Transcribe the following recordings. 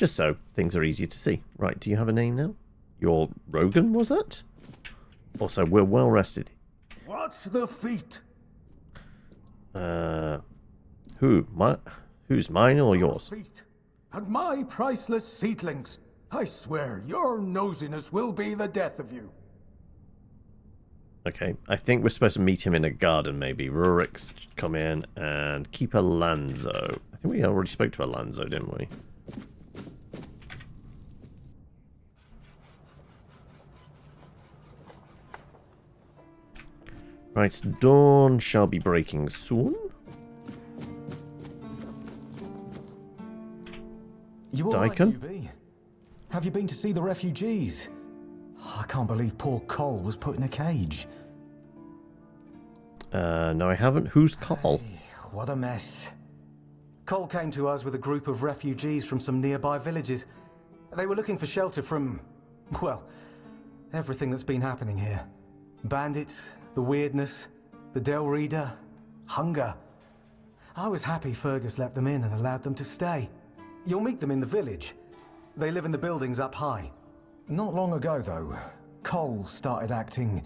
Just so things are easier to see. Right, do you have a name now? Your Rogan, was it? Also, we're well rested. What's the feat? Who's mine or yours? Feet. And my priceless seedlings. I swear, your nosiness will be the death of you. Okay, I think we're supposed to meet him in a garden, maybe. Rurik's come in and keep Alonzo. I think we already spoke to Alonzo, didn't we? Right, dawn shall be breaking soon. You all right, Daikon? UB? Have you been to see the refugees? I can't believe poor Cole was put in a cage. No, I haven't. Who's Cole? Hey, what a mess. Cole came to us with a group of refugees from some nearby villages. They were looking for shelter from, well, everything that's been happening here. Bandits, the weirdness, the Del Reader, hunger. I was happy Fergus let them in and allowed them to stay. You'll meet them in the village. They live in the buildings up high. Not long ago, though, Cole started acting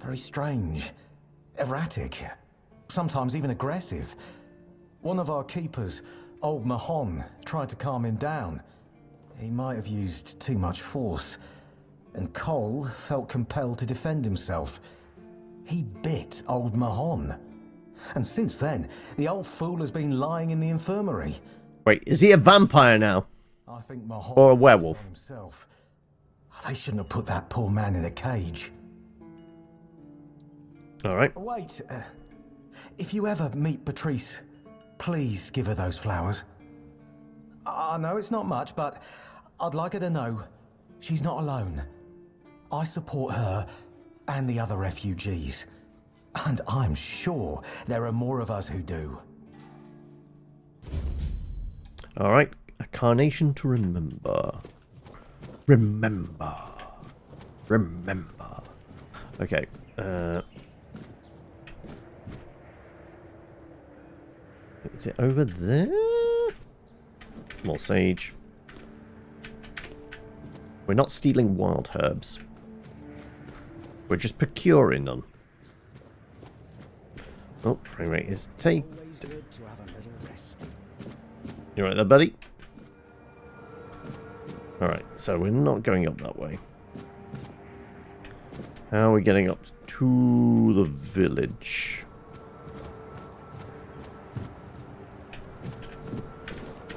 very strange, erratic, sometimes even aggressive. One of our keepers, old Mahon, tried to calm him down. He might have used too much force, and Cole felt compelled to defend himself. He bit old Mahon. And since then, the old fool has been lying in the infirmary. Wait, is he a vampire now? I think Mahon Or a werewolf? himself. They shouldn't have put that poor man in a cage. Alright. Wait, if you ever meet Patrice, please give her those flowers. I know it's not much, but I'd like her to know she's not alone. I support her and the other refugees. And I'm sure there are more of us who do. Alright. A carnation to remember. Remember. Remember. Okay. Is it over there? More sage. We're not stealing wild herbs. We're just procuring them. Oh, frame rate is take. You right there, buddy? Alright, so we're not going up that way. How are we getting up to the village?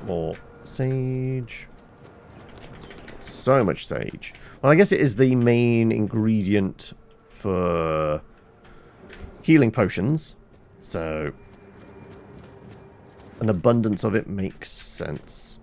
More sage. So much sage. Well, I guess it is the main ingredient for healing potions. So an abundance of it makes sense.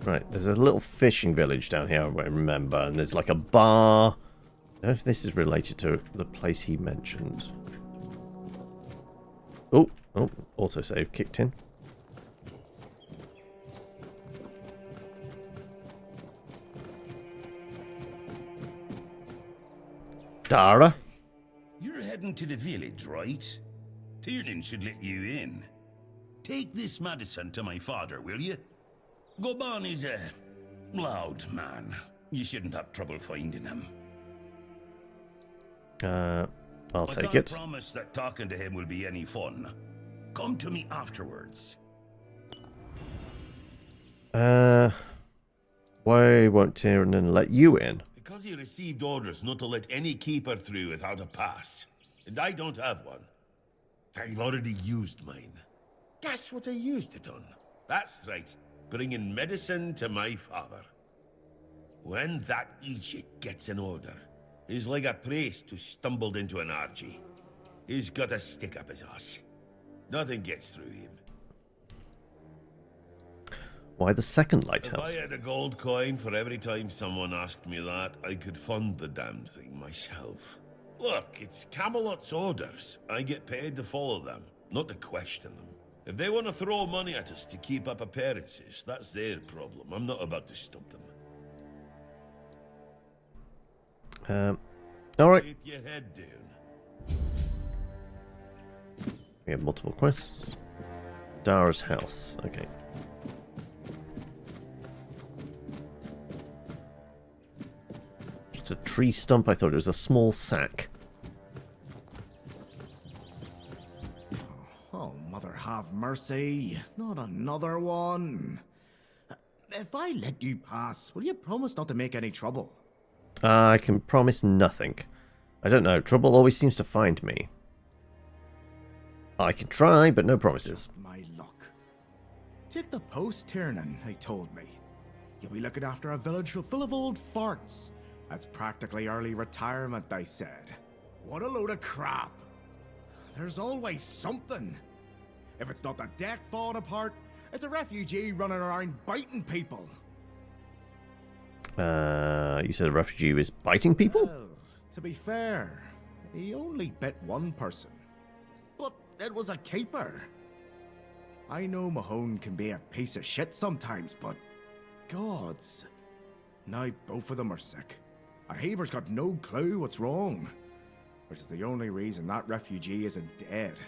Right, there's a little fishing village down here, I remember, and there's like a bar. I don't know if this is related to the place he mentioned. Oh, autosave kicked in. Dara? You're heading to the village, right? Tiernan should let you in. Take this medicine to my father, will you? Goban is a loud man. You shouldn't have trouble finding him. I'll take it. I can't promise that talking to him will be any fun. Come to me afterwards. Why won't Tiernan let you in? Because he received orders not to let any keeper through without a pass. And I don't have one. I've already used mine. Guess what I used it on? That's right. Bringing medicine to my father. When that Egypt gets an order, he's like a priest who stumbled into an orgy. He's got a stick up his ass. Nothing gets through him. Why the second lighthouse? If I had a gold coin for every time someone asked me that, I could fund the damn thing myself. Look, it's Camelot's orders. I get paid to follow them, not to question them. If they want to throw money at us to keep up appearances, that's their problem. I'm not about to stop them. Alright. Keep your head down. We have multiple quests. Dara's house. Okay. Just a tree stump. I thought it was a small sack. Oh, mother have mercy. Not another one. If I let you pass, will you promise not to make any trouble? I can promise nothing. I don't know. Trouble always seems to find me. I can try, but no promises. My luck. Take the post, Tiernan, they told me. You'll be looking after a village full of old farts. That's practically early retirement, they said. What a load of crap. There's always something. If it's not the deck falling apart, it's a refugee running around biting people. You said a refugee was biting people? Well, to be fair, he only bit one person. But it was a keeper. I know Mahone can be a piece of shit sometimes, but gods. Now both of them are sick. And Haber's got no clue what's wrong. Which is the only reason that refugee isn't dead.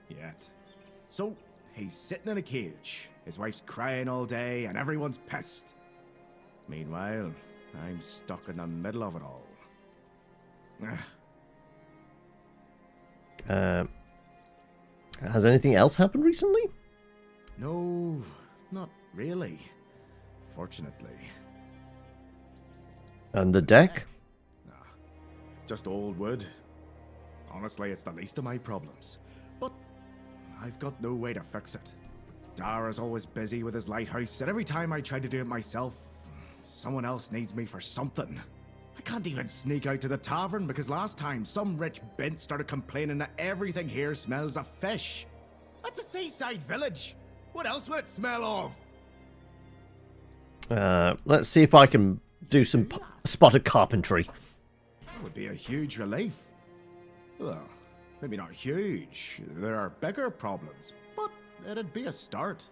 Yet. So, he's sitting in a cage. His wife's crying all day and everyone's pissed. Meanwhile, I'm stuck in the middle of it all. Has anything else happened recently? No, not really. Fortunately. And the deck? Nah, just old wood. Honestly, it's the least of my problems. But I've got no way to fix it. Dara's always busy with his lighthouse, and every time I try to do it myself, someone else needs me for something. I can't even sneak out to the tavern because last time some rich bint started complaining that everything here smells of fish. That's a seaside village. What else would it smell of? Let's see if I can do some spotted carpentry. That would be a huge relief. Well, maybe not huge. There are bigger problems, but it'd be a start.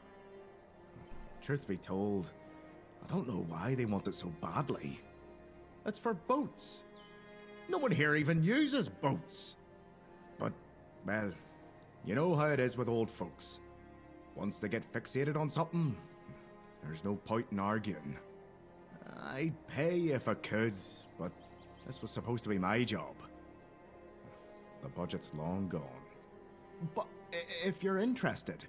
Truth be told, I don't know why they want it so badly. It's for boats. No one here even uses boats. But, well, you know how it is with old folks. Once they get fixated on something, there's no point in arguing. I'd pay if I could, but this was supposed to be my job. The budget's long gone. But if you're interested,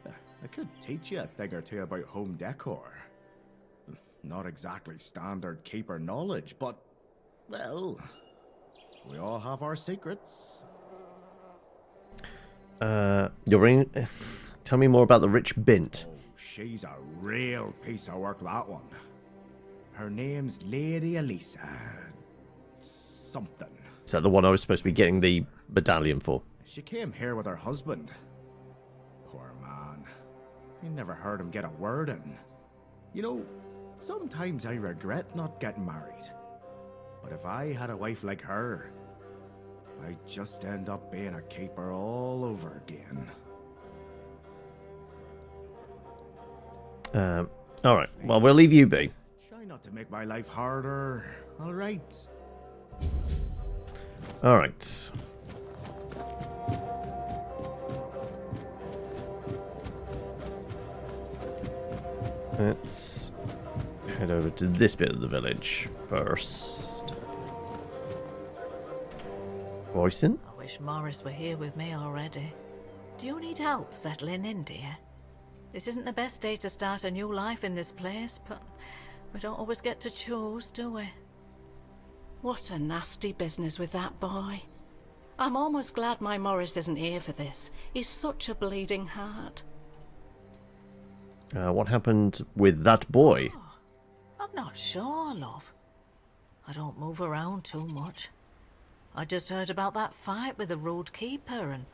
I could teach you a thing or two about home decor. Not exactly standard keeper knowledge, but, well, we all have our secrets. Tell me more about the rich bint. Oh, she's a real piece of work, that one. Her name's Lady Elisa. Something. Is that the one I was supposed to be getting the medallion for? She came here with her husband. Poor man. I never heard him get a word in. You know, sometimes I regret not getting married. But if I had a wife like her, I'd just end up being a keeper all over again. Alright, well, we'll leave you be. Try not to make my life harder, alright? Alright. Let's head over to this bit of the village first. Royson? I wish Morris were here with me already. Do you need help settling in, dear? This isn't the best day to start a new life in this place, but we don't always get to choose, do we? What a nasty business with that boy. I'm almost glad my Morris isn't here for this. He's such a bleeding heart. What happened with that boy? Oh, I'm not sure, love. I don't move around too much. I just heard about that fight with the rude keeper, and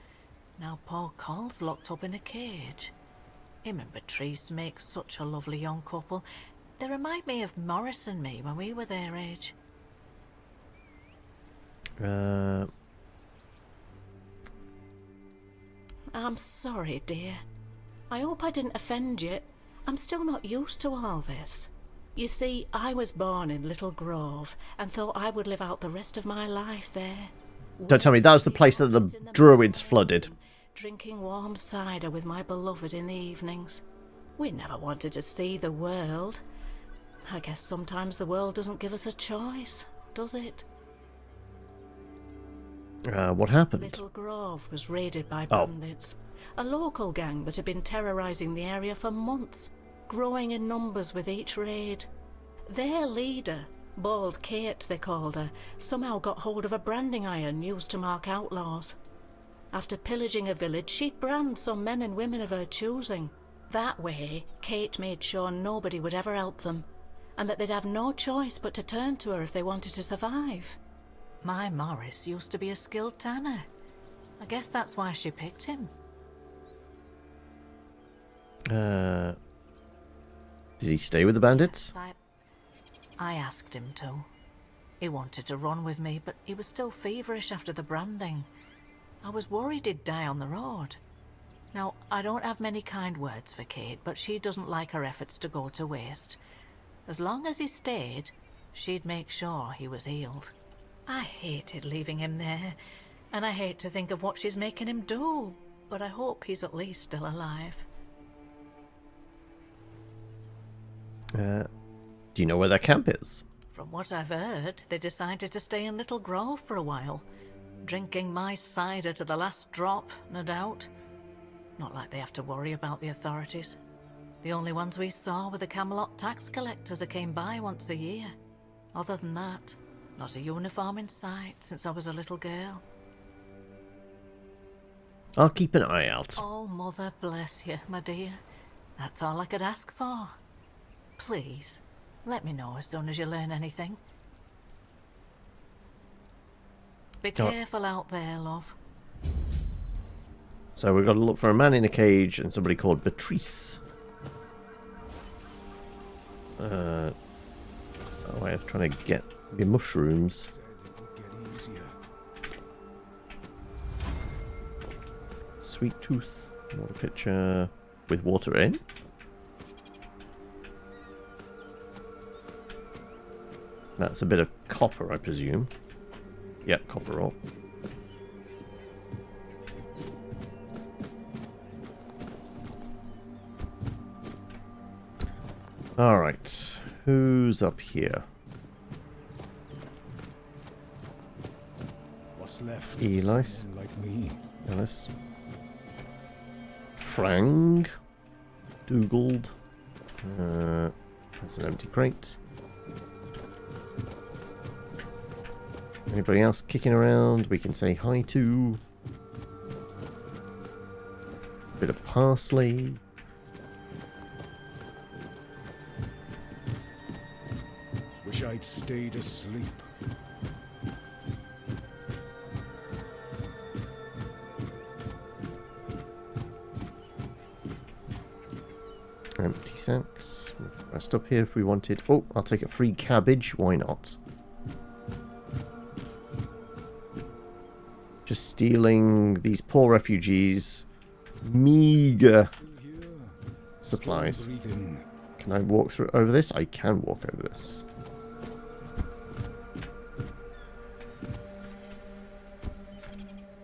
now poor Cole's locked up in a cage. Him and Patrice make such a lovely young couple. They remind me of Morris and me when we were their age. I'm sorry, dear. I hope I didn't offend you. I'm still not used to all this. You see, I was born in Little Grove and thought I would live out the rest of my life there. Don't tell me that was the place that the druids flooded. Drinking warm cider with my beloved in the evenings. We never wanted to see the world. I guess sometimes the world doesn't give us a choice, does it? What happened? Little Grove was raided by bandits. A local gang that had been terrorising the area for months, growing in numbers with each raid. Their leader, Bald Kate they called her, somehow got hold of a branding iron used to mark outlaws. After pillaging a village, she'd brand some men and women of her choosing. That way, Kate made sure nobody would ever help them, and that they'd have no choice but to turn to her if they wanted to survive. My Morris used to be a skilled tanner. I guess that's why she picked him. Did he stay with the bandits? Yes, I asked him to. He wanted to run with me, but he was still feverish after the branding. I was worried he'd die on the road. Now, I don't have many kind words for Kate, but she doesn't like her efforts to go to waste. As long as he stayed, she'd make sure he was healed. I hated leaving him there, and I hate to think of what she's making him do, but I hope he's at least still alive. Do you know where their camp is? From what I've heard, they decided to stay in Little Grove for a while, drinking my cider to the last drop, no doubt. Not like they have to worry about the authorities. The only ones we saw were the Camelot tax collectors who came by once a year. Other than that, not a uniform in sight since I was a little girl. I'll keep an eye out. Oh, Mother bless you, my dear. That's all I could ask for. Please, let me know as soon as you learn anything. Be careful out there, love. So we've got to look for a man in a cage and somebody called Beatrice. A way of trying to get the mushrooms. Sweet tooth. Water pitcher with water in. That's a bit of copper, I presume. Yep, copper ore. Alright, who's up here? What's left? Eli. Like me. Ellis. Frang. Dougaled. That's an empty crate. Anybody else kicking around we can say hi to? Bit of parsley. Wish I'd stayed asleep. Empty sacks. Rest up here if we wanted. Oh, I'll take a free cabbage. Why not? Just stealing these poor refugees' meager supplies. Can I walk through over this? I can walk over this.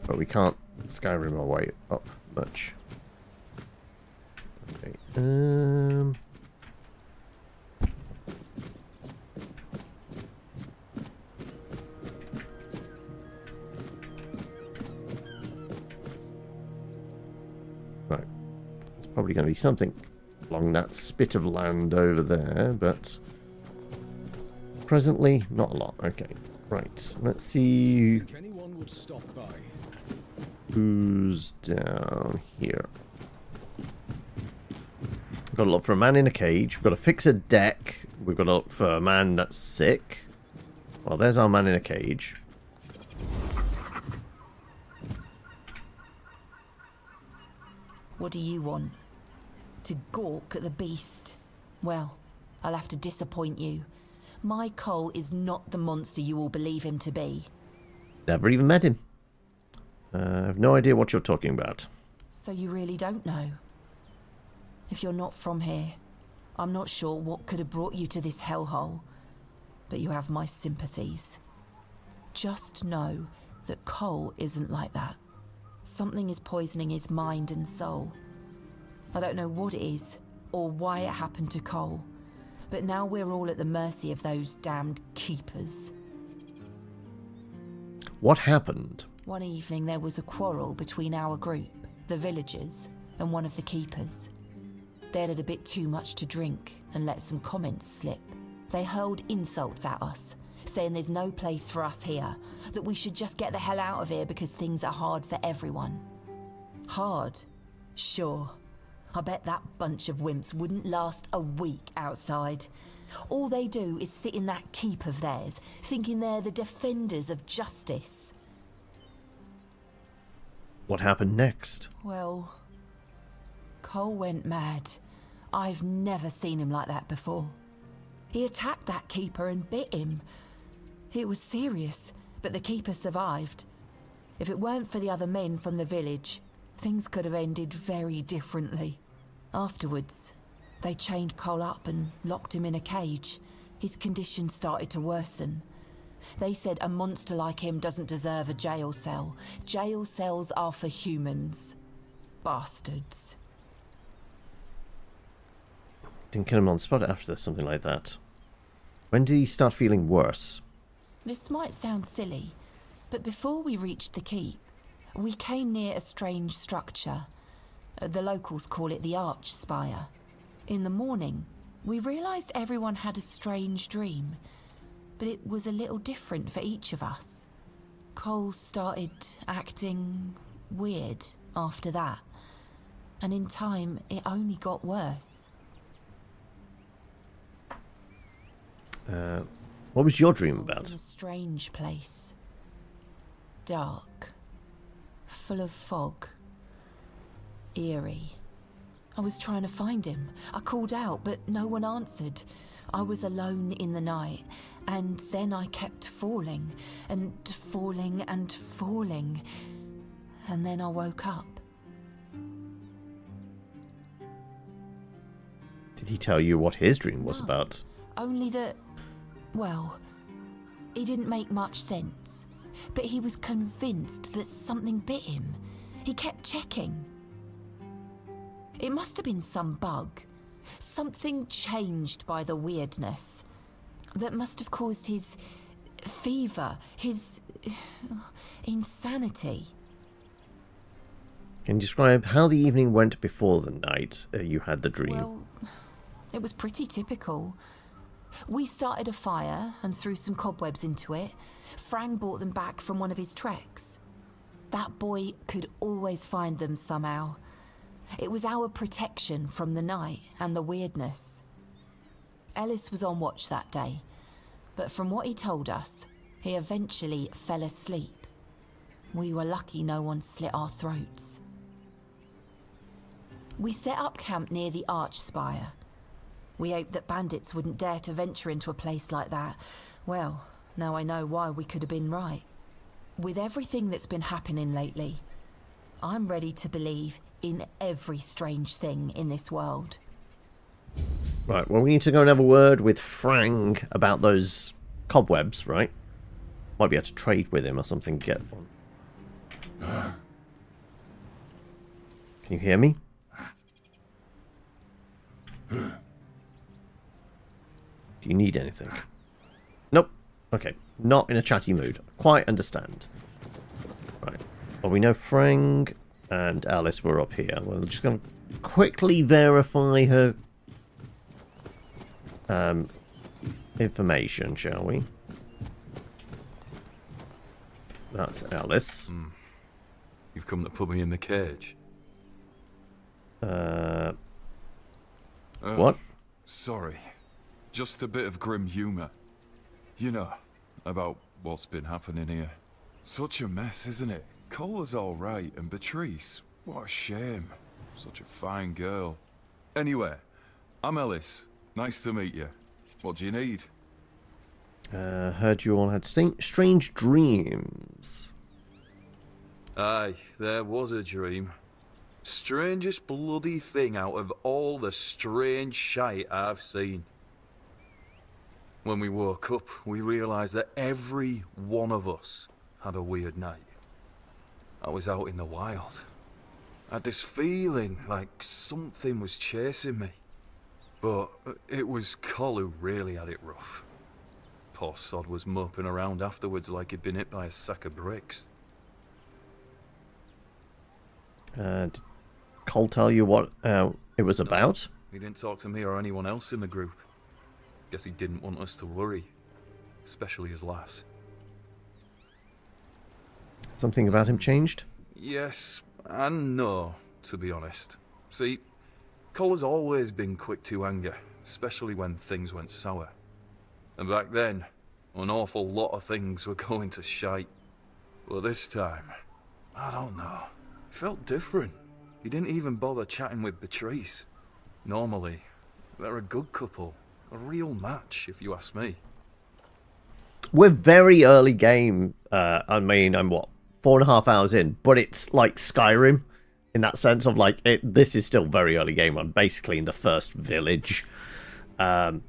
But we can't Skyrim our way up much. Okay. Right. It's probably going to be something along that spit of land over there, but presently not a lot. Okay. Right. Let's see Anyone would stop by. who's down here. We've got to look for a man in a cage. We've got to fix a deck. We've got to look for a man that's sick. Well, there's our man in a cage. What do you want? To gawk at the beast? Well, I'll have to disappoint you. My Cole is not the monster you all believe him to be. Never even met him. I have no idea what you're talking about. So you really don't know? If you're not from here, I'm not sure what could have brought you to this hellhole, but you have my sympathies. Just know that Cole isn't like that. Something is poisoning his mind and soul. I don't know what it is, or why it happened to Cole, but now we're all at the mercy of those damned keepers. What happened? One evening there was a quarrel between our group, the villagers, and one of the keepers. They'd had a bit too much to drink and let some comments slip. They hurled insults at us, saying there's no place for us here, that we should just get the hell out of here because things are hard for everyone. Hard? Sure. I bet that bunch of wimps wouldn't last a week outside. All they do is sit in that keep of theirs, thinking they're the defenders of justice. What happened next? Well, Cole went mad. I've never seen him like that before. He attacked that keeper and bit him. It was serious, but the keeper survived. If it weren't for the other men from the village, things could have ended very differently. Afterwards, they chained Cole up and locked him in a cage. His condition started to worsen. They said a monster like him doesn't deserve a jail cell. Jail cells are for humans. Bastards. Didn't kill him on the spot after something like that. When did he start feeling worse? This might sound silly, but before we reached the keep, we came near a strange structure. The locals call it the Arch Spire. In the morning, we realised everyone had a strange dream, but it was a little different for each of us. Cole started acting weird after that, and in time it only got worse. What was your dream I was about? in a strange place. Dark. Full of fog. Eerie. I was trying to find him. I called out, but no one answered. I was alone in the night, and then I kept falling, and falling, and falling. And then I woke up. Did he tell you what his dream was No. about? Only that, well, he didn't make much sense. But he was convinced that something bit him. He kept checking. It must have been some bug. Something changed by the weirdness. That must have caused his fever, his insanity. Can you describe how the evening went before the night you had the dream? Well, it was pretty typical. We started a fire and threw some cobwebs into it. Frang brought them back from one of his treks. That boy could always find them somehow. It was our protection from the night and the weirdness. Ellis was on watch that day, but from what he told us, he eventually fell asleep. We were lucky no one slit our throats. We set up camp near the Arch Spire. We hoped that bandits wouldn't dare to venture into a place like that. Well, now I know why we could have been right. With everything that's been happening lately, I'm ready to believe in every strange thing in this world. Right, well, we need to go and have a word with Frang about those cobwebs, right? Might be able to trade with him or something, get one. Can you hear me? Do you need anything? Nope. Okay, not in a chatty mood. Quite understand. Right. Well, we know Frang and Alice were up here. We're just going to quickly verify her information, shall we? That's Alice. You've come to put me in the cage. What? Sorry. Just a bit of grim humour. You know, about what's been happening here. Such a mess, isn't it? Cola's alright, and Beatrice, what a shame. Such a fine girl. Anyway, I'm Ellis. Nice to meet you. What do you need? Heard you all had strange dreams. Aye, there was a dream. Strangest bloody thing out of all the strange shite I've seen. When we woke up, we realised that every one of us had a weird night. I was out in the wild. I had this feeling like something was chasing me. But it was Col who really had it rough. Poor sod was moping around afterwards like he'd been hit by a sack of bricks. Did Cole tell you what it was about? He didn't talk to me or anyone else in the group. Guess he didn't want us to worry. Especially his lass. Something about him changed? Yes and no, to be honest. See, Cole has always been quick to anger, especially when things went sour. And back then, an awful lot of things were going to shite. But this time, I don't know. It felt different. He didn't even bother chatting with Beatrice. Normally, they're a good couple. A real match, if you ask me. We're very early game. I mean, I'm what, 4.5 hours in, but it's like Skyrim in that sense of like this is still very early game. I'm basically in the first village. It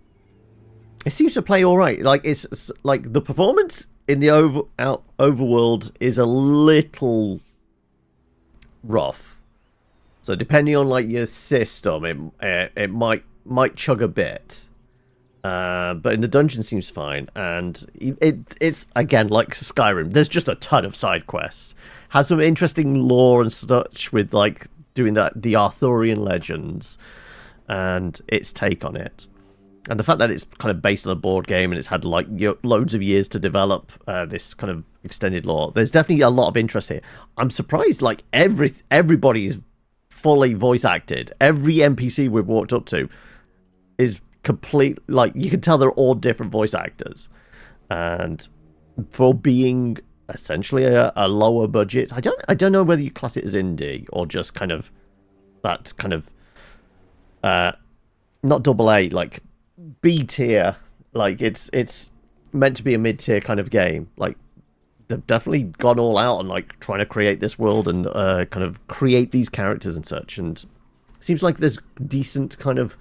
seems to play all right. Like it's like the performance in the overworld is a little rough. So depending on like your system, it might chug a bit. But in the dungeon seems fine, and it's again like Skyrim. There's just a ton of side quests. Has some interesting lore and such with like doing the Arthurian legends and its take on it, and the fact that it's kind of based on a board game and it's had like loads of years to develop this kind of extended lore. There's definitely a lot of interest here. I'm surprised like everybody's fully voice acted. Every NPC we've walked up to is complete, like you can tell they're all different voice actors, and for being essentially a lower budget, I don't know whether you class it as indie or just kind of that kind of not double A, like B tier, like it's meant to be a mid tier kind of game. Like they've definitely gone all out on like trying to create this world and kind of create these characters and such, and it seems like there's decent kind of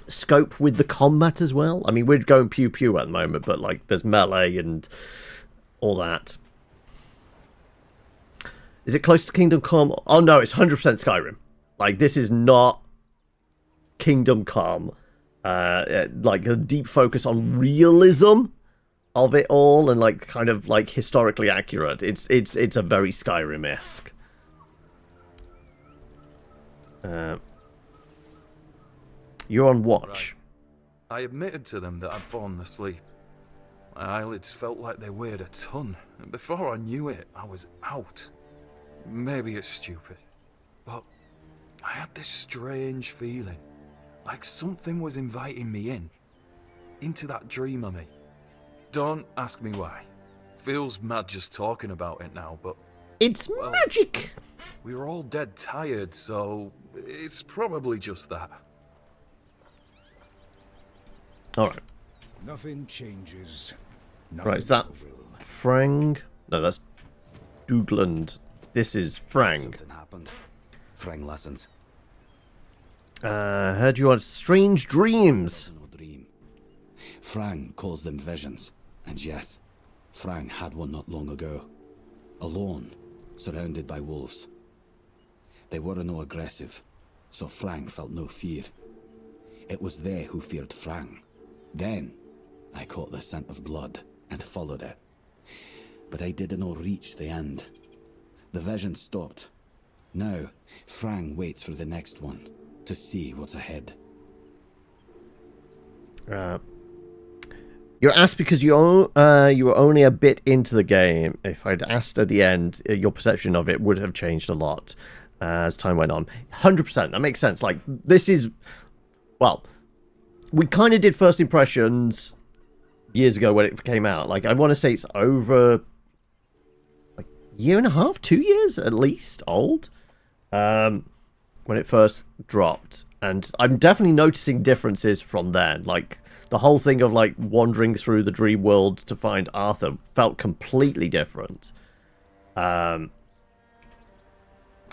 scope with the combat as well. I mean, we're going pew pew at the moment, but like there's melee and all that. Is it close to Kingdom Come? Oh no, it's 100% Skyrim. Like this is not Kingdom Come. Like a deep focus on realism of it all and like kind of like historically accurate. It's a very Skyrim-esque. You're on watch. Right. I admitted to them that I'd fallen asleep. My eyelids felt like they weighed a ton, and before I knew it, I was out. Maybe it's stupid, but I had this strange feeling, like something was inviting me into that dream of me. Don't ask me why. Feels mad just talking about it now, but... It's magic! We were all dead tired, so it's probably just that. Alright. Nothing changes. Right, is that Frang? No, that's Dougland. This is Frang. Something happened. Frang listens. Heard you had strange dreams. No dream. Frang calls them visions. And yes, Frang had one not long ago. Alone, surrounded by wolves. They were no aggressive, so Frang felt no fear. It was they who feared Frang. Then, I caught the scent of blood and followed it. But I did not reach the end. The vision stopped. Now, Frang waits for the next one, to see what's ahead. You're asked because you were only a bit into the game. If I'd asked at the end, your perception of it would have changed a lot as time went on. 100%, that makes sense. Like, this is... Well, we kind of did first impressions years ago when it came out. Like, I want to say it's over... like, year and a half, 2 years at least old. When it first dropped. And I'm definitely noticing differences from then. Like... The whole thing of, like, wandering through the dream world to find Arthur felt completely different.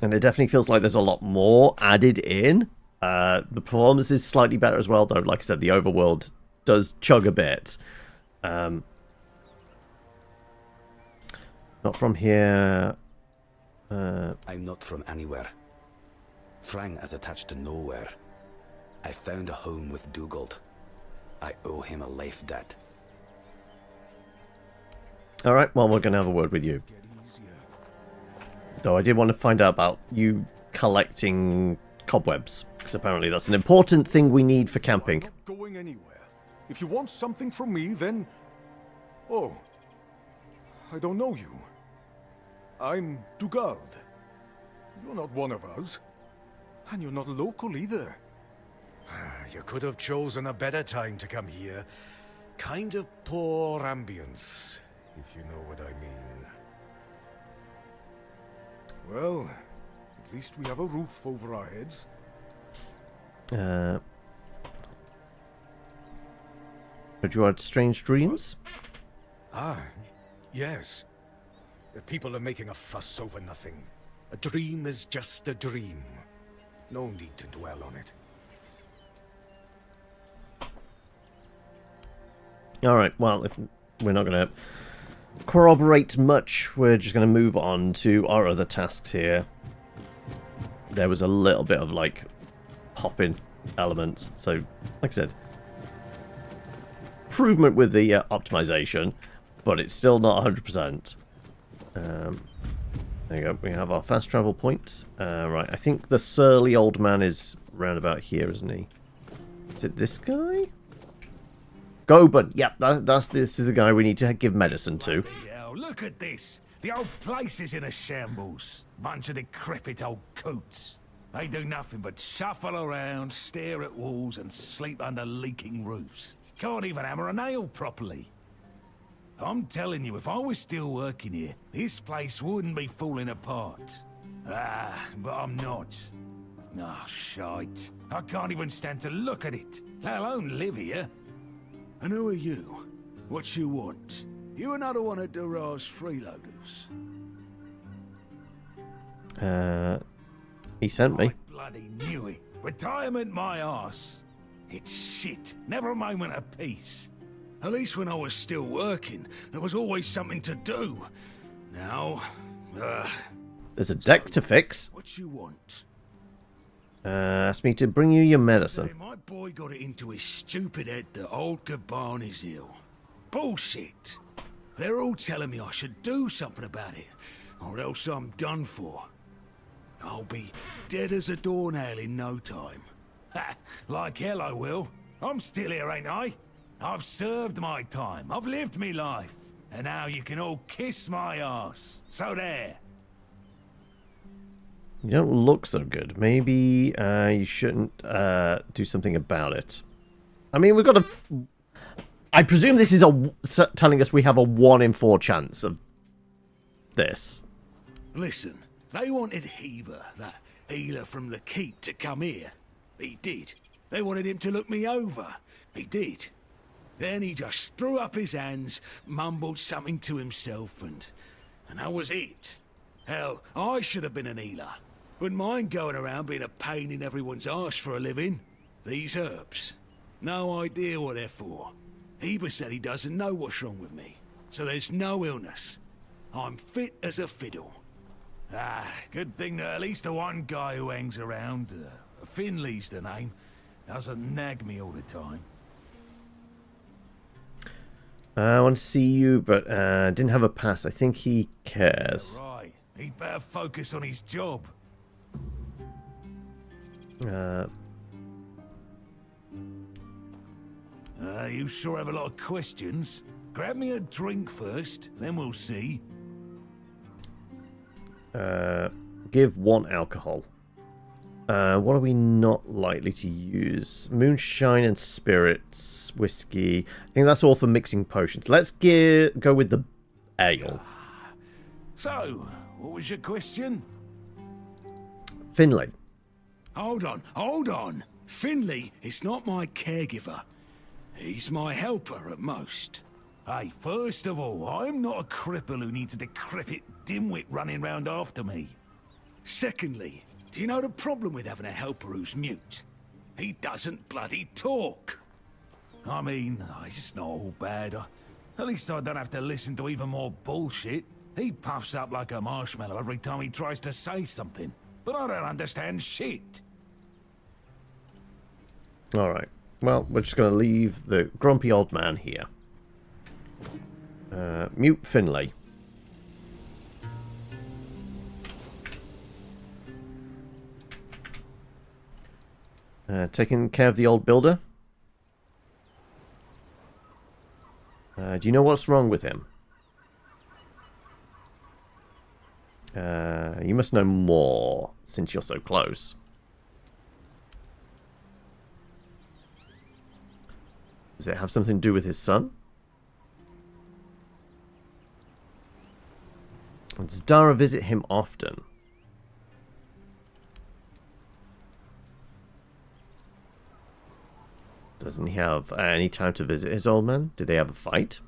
And it definitely feels like there's a lot more added in. The performance is slightly better as well, though. Like I said, the overworld does chug a bit. Not from here. I'm not from anywhere. Frang is attached to nowhere. I found a home with Dugald. I owe him a life debt. Alright, well, we're going to have a word with you. Though I did want to find out about you collecting cobwebs, because apparently that's an important thing we need for camping. I'm not going anywhere. If you want something from me, then... Oh, I don't know you. I'm Dugald. You're not one of us. And you're not local either. You could have chosen a better time to come here. Kind of poor ambience, if you know what I mean. Well, at least we have a roof over our heads. But you had strange dreams? Ah, yes. The people are making a fuss over nothing. A dream is just a dream. No need to dwell on it. Alright, well, if we're not going to corroborate much, we're just going to move on to our other tasks here. There was a little bit of, like, popping elements. So, like I said, improvement with the optimization, but it's still not 100%. There you go, we have our fast travel point. Right, I think the surly old man is round about here, isn't he? Is it this guy? Goban, yep, this is the guy we need to give medicine to. Yo, look at this. The old place is in a shambles. Bunch of decrepit old coots. They do nothing but shuffle around, stare at walls, and sleep under leaking roofs. Can't even hammer a nail properly. I'm telling you, if I was still working here, this place wouldn't be falling apart. Ah, but I'm not. Ah, shite. I can't even stand to look at it, let alone live here. And who are you? What you want? You another one of Durar's freeloaders? He sent me. I bloody knew it. Retirement my arse. It's shit. Never a moment of peace. At least when I was still working, there was always something to do. Now, there's a deck to fix. What you want? Asked me to bring you your medicine. My boy got it into his stupid head that old Gaban is ill. Bullshit. They're all telling me I should do something about it, or else I'm done for. I'll be dead as a doornail in no time. Ha! Like hell I will. I'm still here, ain't I? I've served my time. I've lived me life. And now you can all kiss my arse. So there. You don't look so good. Maybe you shouldn't do something about it. I mean, we've got a... I presume this is telling us we have a 1 in 4 chance of this. Listen, they wanted Heber, that healer from the keep, to come here. He did. They wanted him to look me over. He did. Then he just threw up his hands, mumbled something to himself, and that was it. Hell, I should have been an healer. Wouldn't mind going around being a pain in everyone's arse for a living. These herbs. No idea what they're for. Heber said he doesn't know what's wrong with me, so there's no illness. I'm fit as a fiddle. Ah, good thing that at least the one guy who hangs around, Finley's the name, doesn't nag me all the time. I want to see you, but didn't have a pass. I think he cares. Right, he'd better focus on his job. You sure have a lot of questions. Grab me a drink first, then we'll see. Give 1 alcohol. What are we not likely to use? Moonshine and spirits, whiskey. I think that's all for mixing potions. Let's go with the ale. So, what was your question? Finley. Hold on. Finley is not my caregiver. He's my helper at most. Hey, first of all, I'm not a cripple who needs a decrepit dimwit running round after me. Secondly, do you know the problem with having a helper who's mute? He doesn't bloody talk. I mean, it's not all bad. At least I don't have to listen to even more bullshit. He puffs up like a marshmallow every time he tries to say something. But I don't understand shit. Alright. Well, we're just going to leave the grumpy old man here. Mute Finlay. Taking care of the old builder. Do you know what's wrong with him? You must know more, since you're so close. Does it have something to do with his son? Does Dara visit him often? Doesn't he have any time to visit his old man? Did they have a fight?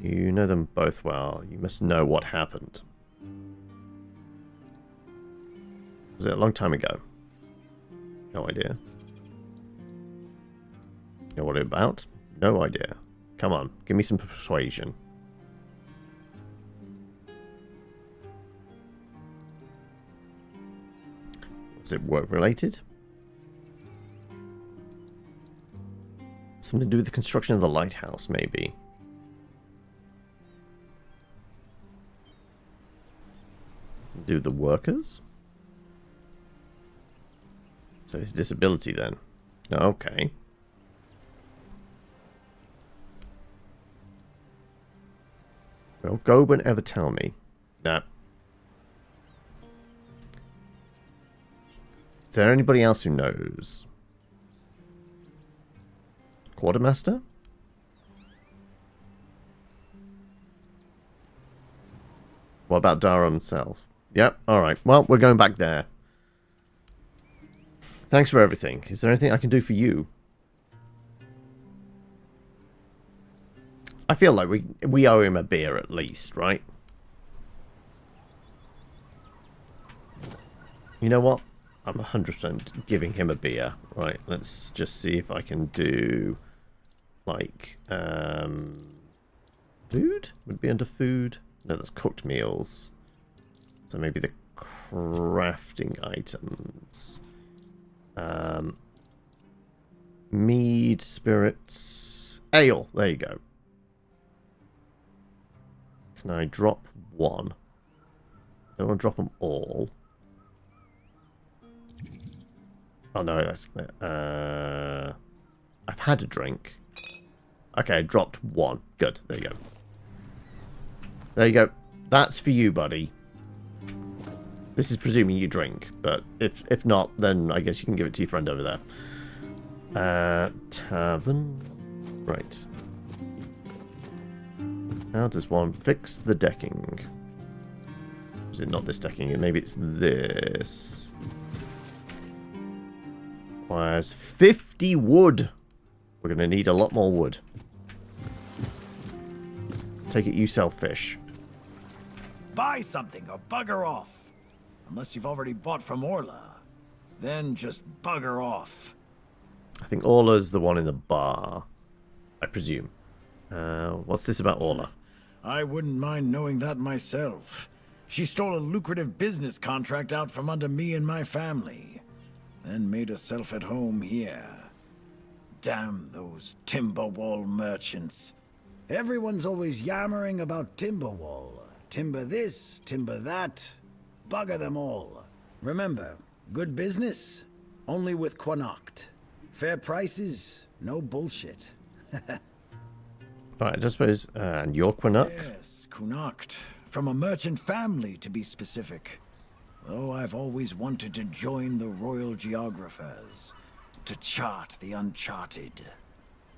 You know them both well. You must know what happened. Was it a long time ago? No idea. Know what it's about? No idea. Come on, give me some persuasion. Was it work related? Something to do with the construction of the lighthouse, maybe. Something to do with the workers? So his disability then. Okay. Well, go whenever tell me. Nah. Is there anybody else who knows? Quartermaster? What about Dara himself? Yep, alright. Well, we're going back there. Thanks for everything. Is there anything I can do for you? I feel like we owe him a beer at least, right? You know what? I'm 100% giving him a beer. Right, let's just see if I can do... like, food? Would be under food? No, that's cooked meals. So maybe the crafting items. Mead, spirits, ale. There you go. Can I drop one? I don't want to drop them all. Oh no, that's... I've had a drink. Okay, I dropped one. Good, there you go. There you go. That's for you, buddy. This is presuming you drink, but if not, then I guess you can give it to your friend over there. Tavern. Right. How does one fix the decking? Is it not this decking? Maybe it's this. Requires 50 wood. We're going to need a lot more wood. Take it you sell fish. Buy something or bugger off. Unless you've already bought from Orla. Then just bugger off. I think Orla's the one in the bar. I presume. What's this about Orla? I wouldn't mind knowing that myself. She stole a lucrative business contract out from under me and my family. Then made herself at home here. Damn those Timberwall merchants. Everyone's always yammering about Timberwall. Timber this, timber that. Bugger them all. Remember, good business, only with Quanacht. Fair prices, no bullshit. Right, I suppose, and you're Quanacht? Yes, Quanacht. From a merchant family, to be specific. Though I've always wanted to join the Royal Geographers. To chart the uncharted.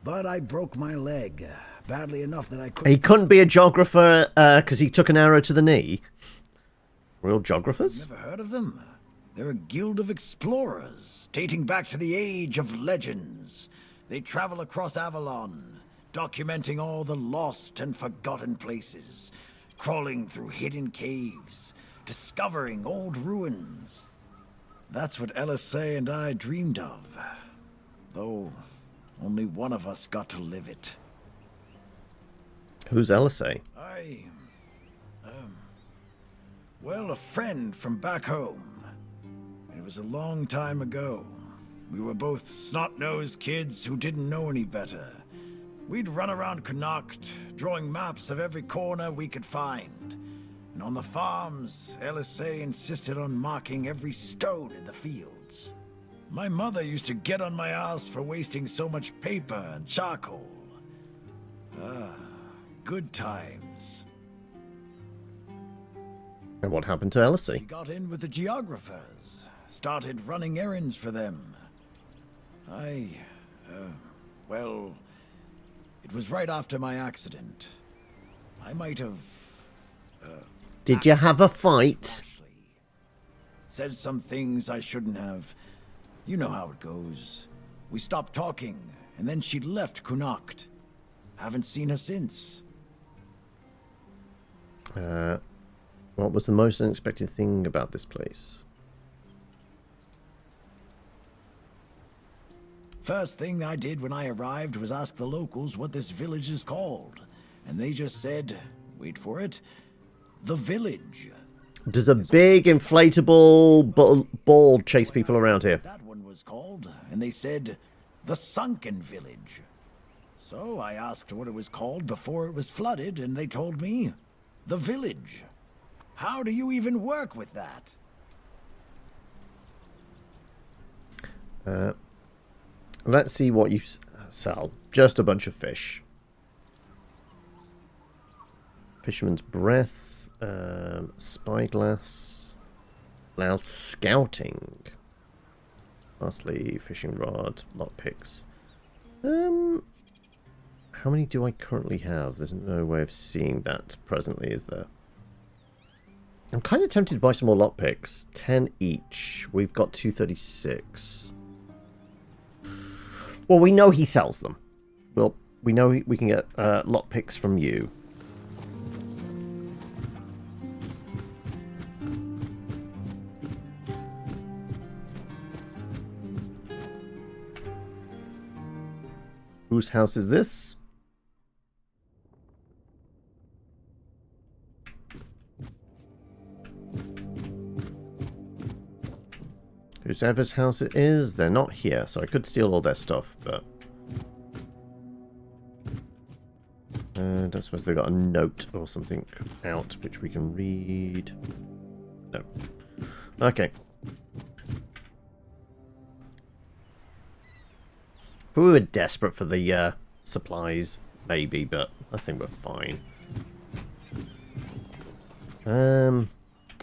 But I broke my leg. Badly enough that I couldn't... He couldn't be a geographer because he took an arrow to the knee? Royal Geographers? Never heard of them? They're a guild of explorers, dating back to the Age of Legends. They travel across Avalon, documenting all the lost and forgotten places, crawling through hidden caves, discovering old ruins. That's what LSA and I dreamed of, though only one of us got to live it. Who's LSA? Well, a friend from back home. It was a long time ago. We were both snot-nosed kids who didn't know any better. We'd run around Connacht, drawing maps of every corner we could find. And on the farms, LSA insisted on marking every stone in the fields. My mother used to get on my ass for wasting so much paper and charcoal. Good times. And what happened to LSA? She got in with the geographers, started running errands for them. Well, it was right after my accident. I might have... Did you have a fight? Said some things I shouldn't have. You know how it goes. We stopped talking, and then she left Connacht. Haven't seen her since. What was the most unexpected thing about this place? First thing I did when I arrived was ask the locals what this village is called. And they just said, wait for it, the village. Does a big inflatable ball chase people around here? That one was called, and they said, the Sunken Village. So I asked what it was called before it was flooded, and they told me, the village. How do you even work with that? Let's see what you sell. Just a bunch of fish. Fisherman's breath, spyglass, allow scouting, lastly fishing rod, lockpicks. How many do I currently have? There's no way of seeing that presently, is there? I'm kind of tempted to buy some more lockpicks. 10 each. We've got 236. Well, we know he sells them. Well, we know we can get lockpicks from you. Whose house is this? Whoever's house it is, they're not here, so I could steal all their stuff, but... I don't suppose they've got a note or something out which we can read. No. Okay. If we were desperate for the supplies, maybe, but I think we're fine.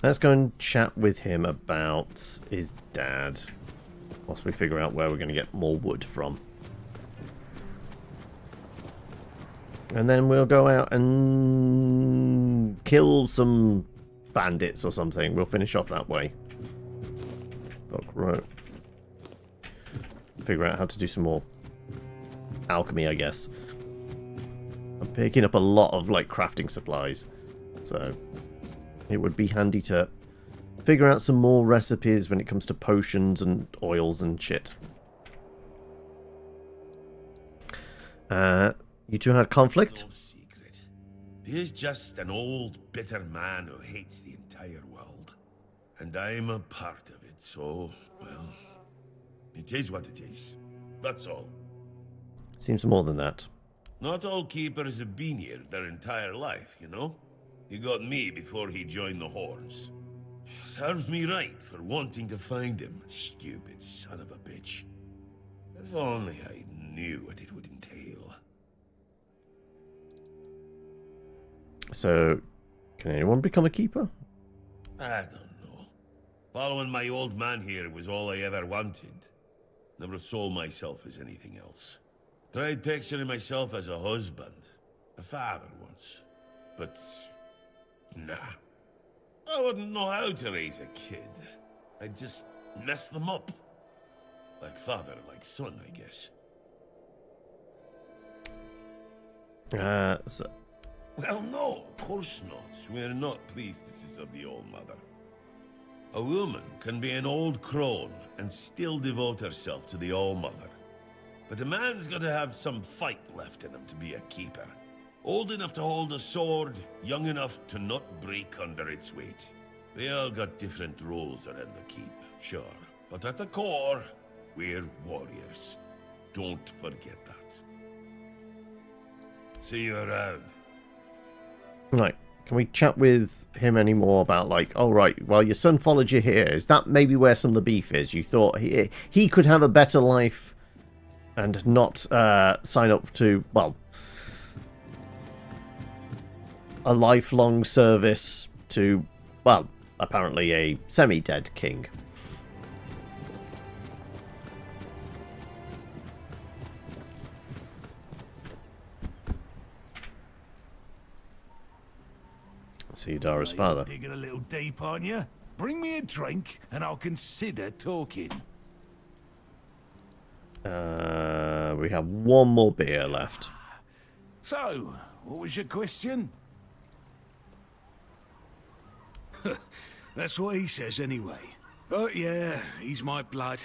Let's go and chat with him about his dad. Whilst we figure out where we're going to get more wood from. And then we'll go out and kill some bandits or something. We'll finish off that way. Look, right. Figure out how to do some more alchemy, I guess. I'm picking up a lot of, like, crafting supplies. So... it would be handy to figure out some more recipes when it comes to potions and oils and shit. You two had conflict? No secret. He's just an old, bitter man who hates the entire world. And I'm a part of it, so, well, it is what it is. That's all. Seems more than that. Not all keepers have been here their entire life, you know? He got me before he joined the Horns. Serves me right for wanting to find him, stupid son of a bitch. If only I knew what it would entail. So, can anyone become a keeper? I don't know. Following my old man here was all I ever wanted. Never saw myself as anything else. Tried picturing myself as a husband, a father once. But... nah. I wouldn't know how to raise a kid. I'd just mess them up. Like father, like son, I guess. So Well, no, of course not. We're not priestesses of the All-Mother. A woman can be an old crone and still devote herself to the All-Mother. But a man's got to have some fight left in him to be a keeper. Old enough to hold a sword, young enough to not break under its weight. We all got different roles around the keep, sure. But at the core, we're warriors. Don't forget that. See you around. Right. Can we chat with him any more about, like, oh, right, well, your son followed you here. Is that maybe where some of the beef is? You thought he could have a better life and not sign up to, well, a lifelong service to, well, apparently a semi-dead king. See Dara's father. Digging a little deep, aren't you? Bring me a drink and I'll consider talking. We have one more beer left. So, what was your question? That's what he says anyway. But yeah, he's my blood.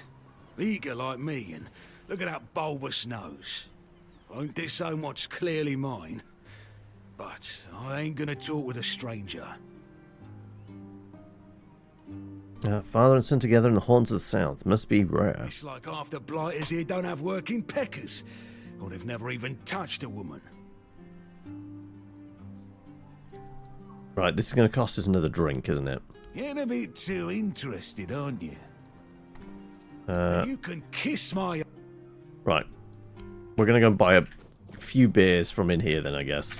Eager like me, and look at that bulbous nose. Won't disown what's clearly mine. But I ain't gonna talk with a stranger. Father and son together in the haunts of the south. Must be rare. It's like half the blighters here don't have working peckers. Or they've never even touched a woman. Right, this is going to cost us another drink, isn't it? Getting a bit too interested, aren't you? You can kiss my... Right. We're going to go and buy a few beers from in here then, I guess.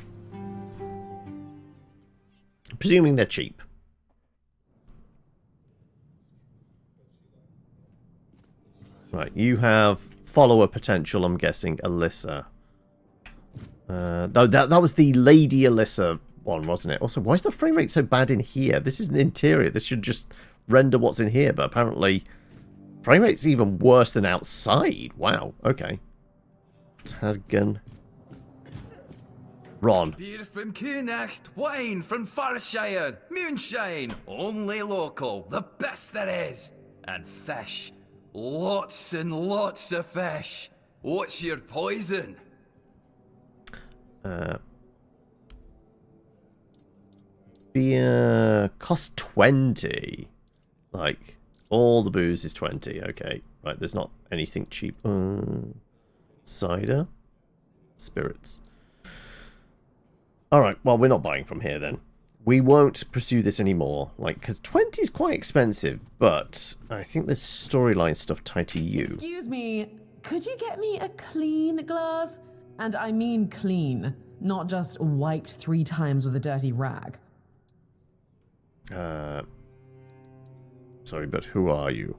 Presuming they're cheap. Right, you have follower potential, I'm guessing, Alyssa. No, that was the Lady Alyssa one, wasn't it? Also, why is the frame rate so bad in here? This is an interior. This should just render what's in here, but apparently frame rate's even worse than outside. Wow, okay. Tadgen. Ron. Beer from Kunacht, wine from Farshire, moonshine, only local, the best there is. And fish, lots and lots of fish. What's your poison? Beer cost 20. Like, all the booze is 20. Okay, right, there's not anything cheap. Cider? Spirits. Alright, well, we're not buying from here then. We won't pursue this anymore. Like, because 20 is quite expensive, but I think there's storyline stuff tied to you. Excuse me, could you get me a clean glass? And I mean clean, not just wiped 3 times with a dirty rag. Sorry, but who are you?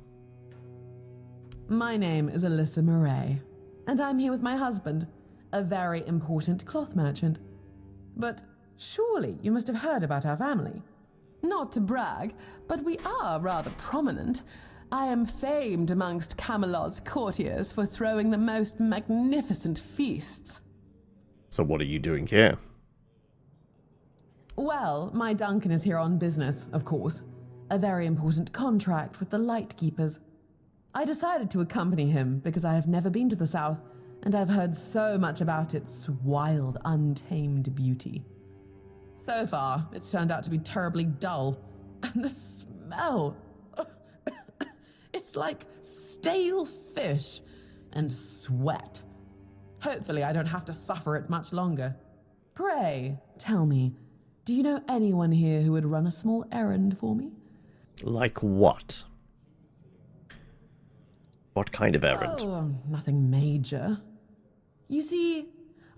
My name is Alyssa Murray, and I'm here with my husband, a very important cloth merchant. But surely you must have heard about our family. Not to brag, but we are rather prominent. I am famed amongst Camelot's courtiers for throwing the most magnificent feasts. So what are you doing here? Well, my Duncan is here on business, of course. A very important contract with the Lightkeepers. I decided to accompany him because I have never been to the south, and I've heard so much about its wild, untamed beauty. So far, it's turned out to be terribly dull. And the smell... it's like stale fish and sweat. Hopefully I don't have to suffer it much longer. Pray, tell me, do you know anyone here who would run a small errand for me? Like what? What kind of errand? Oh, nothing major. You see,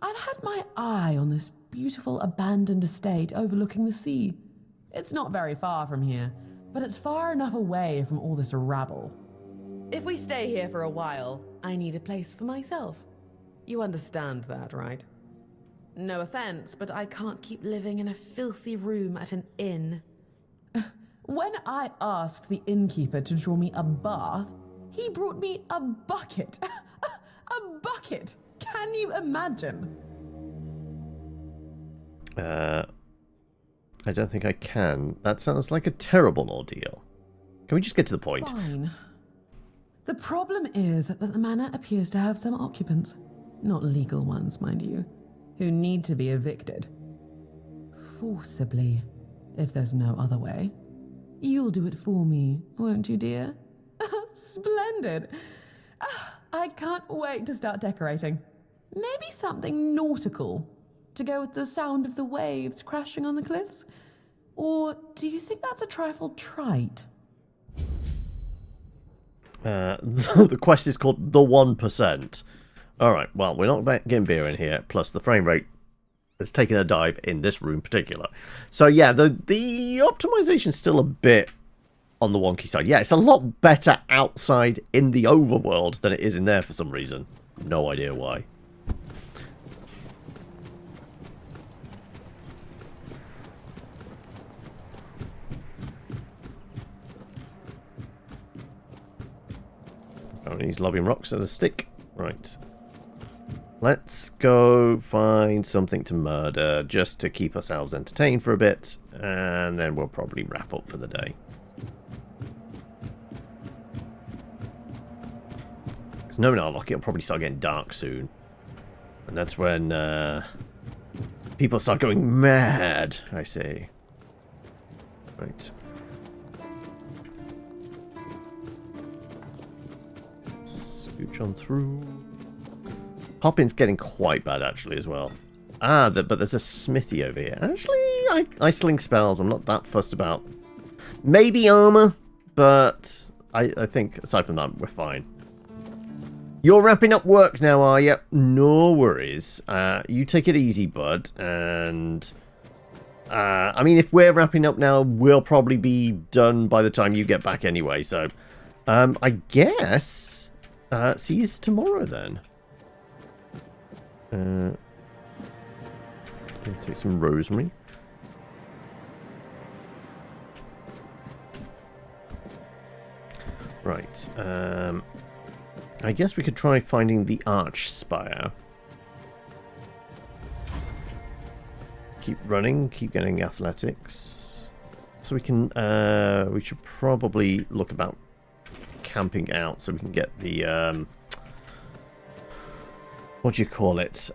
I've had my eye on this beautiful abandoned estate overlooking the sea. It's not very far from here, but it's far enough away from all this rabble. If we stay here for a while, I need a place for myself. You understand that, right? No offense, but I can't keep living in a filthy room at an inn. When I asked the innkeeper to draw me a bath, he brought me a bucket. A bucket! Can you imagine? I don't think I can. That sounds like a terrible ordeal. Can we just get to the point? Fine. The problem is that the manor appears to have some occupants, not legal ones, mind you, who need to be evicted. Forcibly, if there's no other way. You'll do it for me, won't you, dear? Splendid. I can't wait to start decorating. Maybe something nautical, to go with the sound of the waves crashing on the cliffs? Or do you think that's a trifle trite? The quest is called The 1%. Alright, well, we're not getting beer in here, plus the frame rate has taken a dive in this room in particular. So yeah, the optimization's still a bit on the wonky side. Yeah, it's a lot better outside in the overworld than it is in there for some reason. No idea why. Oh, he's lobbing rocks at a stick. Right. Let's go find something to murder just to keep ourselves entertained for a bit, and then we'll probably wrap up for the day. Because knowing our luck, it'll probably start getting dark soon. And that's when people start going mad, I say. Right. Scooch on through. Hopping's getting quite bad, actually, as well. Ah, but there's a smithy over here. Actually, I sling spells. I'm not that fussed about. Maybe armor, but I think, aside from that, we're fine. You're wrapping up work now, are you? No worries. You take it easy, bud. And, I mean, if we're wrapping up now, we'll probably be done by the time you get back anyway. So, I guess, see you tomorrow, then. Take some rosemary. Right. I guess we could try finding the arch spire. Keep running, keep getting athletics. So we can we should probably look about camping out so we can get the what do you call it?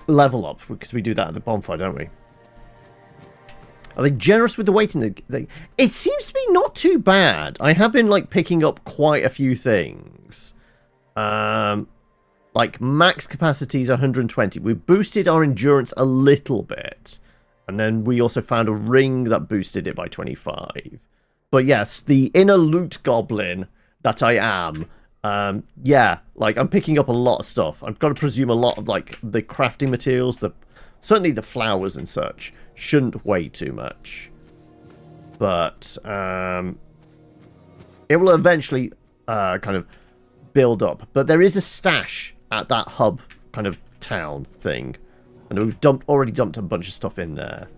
Level up, because we do that at the bonfire, don't we? Are they generous with the waiting? It seems to be not too bad. I have been like picking up quite a few things. Like max capacity is 120. We boosted our endurance a little bit, and then we also found a ring that boosted it by 25. But yes, the inner loot goblin that I am. Yeah, like I'm picking up a lot of stuff. I've got to presume a lot of like the crafting materials, certainly the flowers and such shouldn't weigh too much. But it will eventually kind of build up. But there is a stash at that hub kind of town thing, and we've already dumped a bunch of stuff in there.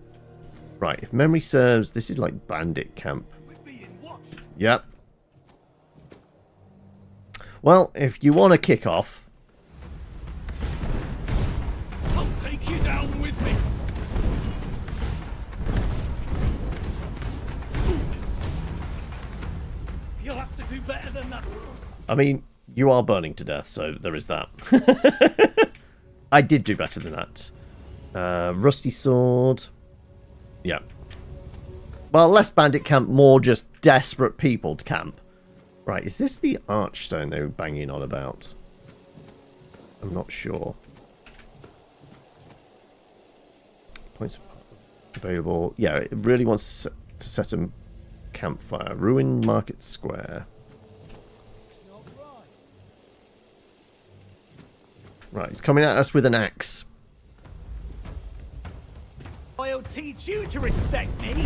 Right, if memory serves, this is like bandit camp. Yep. Well, if you want to kick off... I'll take you down with me. You'll have to do better than that. I mean, you are burning to death, so there is that. I did do better than that. Rusty sword. Yeah. Well, less bandit camp, more just desperate people to camp. Right, is this the archstone they were banging on about? I'm not sure. Points available. Yeah, it really wants to set a campfire. Ruined Market Square. Right, he's coming at us with an axe. I'll teach you to respect me.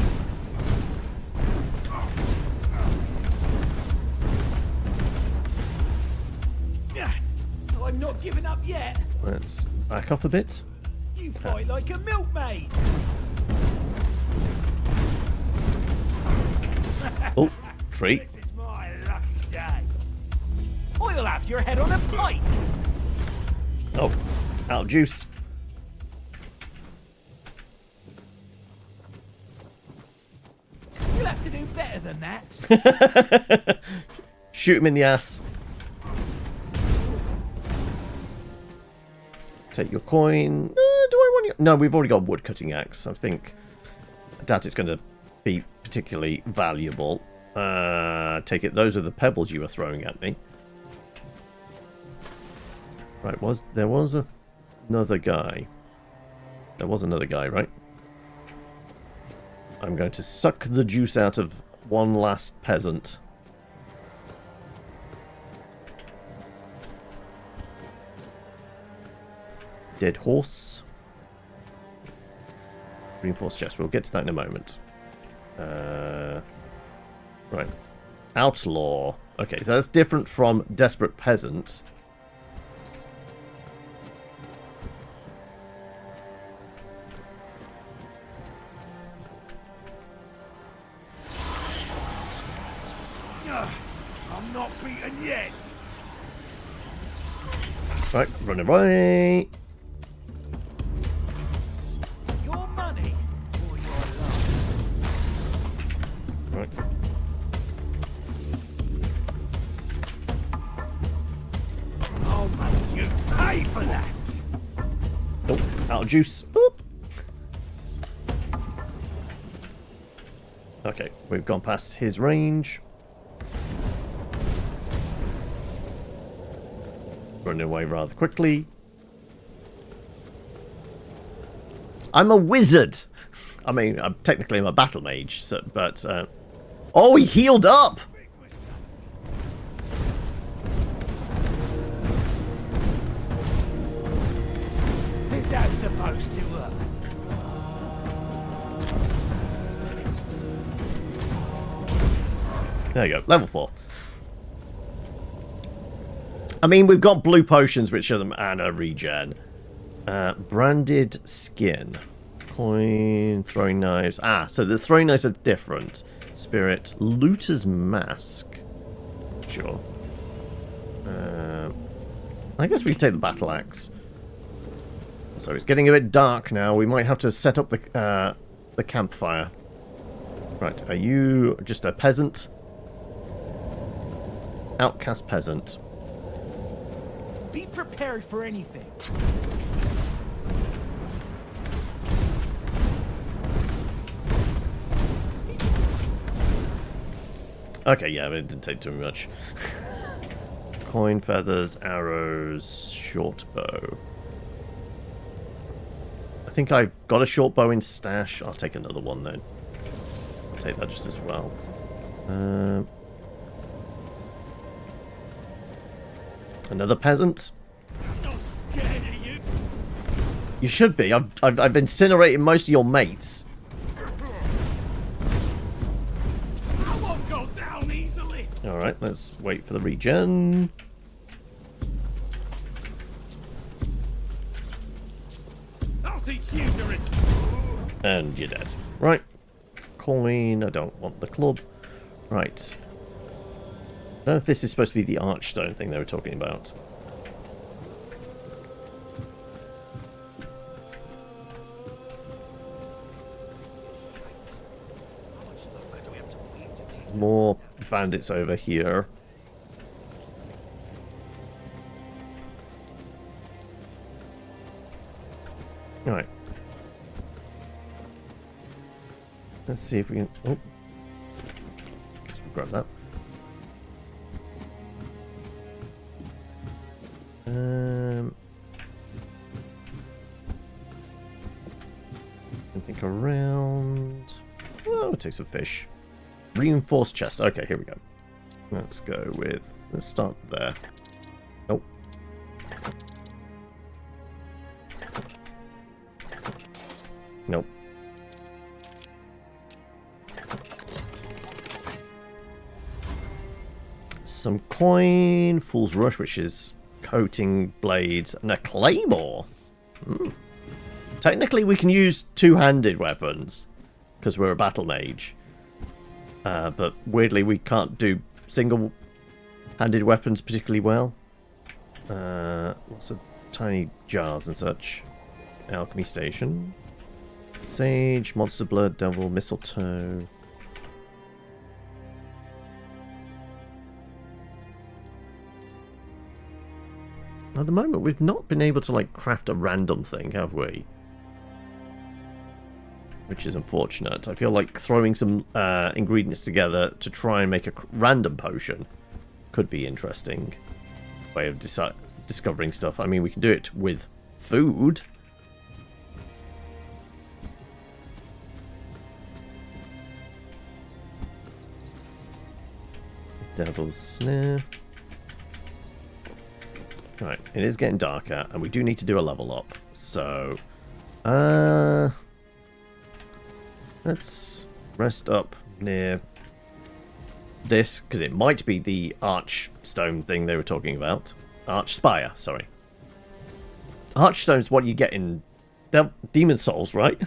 I'm not giving up yet. Let's back off a bit. You fight like a milkmaid. Oh, tree. This is my lucky day. I'll have your head on a pike. Oh, out of juice. to do better than that. Shoot him in the ass. Take your coin. Do I want you? No, we've already got a wood cutting axe. I doubt it's going to be particularly valuable. Take it. Those are the pebbles you were throwing at me. Right, there was another guy. There was another guy, right? I'm going to suck the juice out of one last peasant. Dead horse. Reinforced chest. We'll get to that in a moment. Right. Outlaw. Okay, so that's different from desperate peasant. I'm not beaten yet. Right, run away. Your money or your love? Right. I'll make you pay for that. Oh, out of juice. Boop. Okay, we've gone past his range. Running away rather quickly. I'm a wizard. I mean, technically I'm a battle mage, so, but oh, he healed up. Is that supposed to work? There you go, level 4. I mean, we've got blue potions, which are mana regen. Branded skin. Coin, throwing knives. Ah, so the throwing knives are different. Spirit. Looter's mask. Sure. I guess we can take the battle axe. So it's getting a bit dark now. We might have to set up the campfire. Right, are you just a peasant? Outcast peasant. Be prepared for anything. Okay, yeah, it didn't take too much. Coin, feathers, arrows, short bow. I think I've got a short bow in stash. I'll take another one then. I'll take that just as well. Another peasant. I'm not scared of you. You should be. I've incinerated most of your mates. I won't go down easily. All right, let's wait for the regen. I'll teach you to respect. And you're dead. Right. Coin. I don't want the club. Right. I don't know if this is supposed to be the archstone thing they were talking about. More bandits over here. Alright. Let's see if we can... Oh. Guess we'll grab that. Think around. Oh, we'll take some fish. Reinforced chest. Okay, here we go. Let's go with. Let's start there. Nope. Nope. Some coin. Fool's Rush, which is coating blades, and a claymore. Technically, we can use two-handed weapons because we're a battle mage. But weirdly, we can't do single-handed weapons particularly well. Lots of tiny jars and such. Alchemy station. Sage, monster blood, devil, mistletoe. At the moment, we've not been able to, like, craft a random thing, have we? Which is unfortunate. I feel like throwing some ingredients together to try and make a random potion could be interesting way of discovering stuff. I mean, we can do it with food. Devil's Snare. Right, it is getting darker, and we do need to do a level up. So, let's rest up near this, because it might be the Archstone thing they were talking about. Archspire, sorry. Archstone's what you get in Demon Souls, right?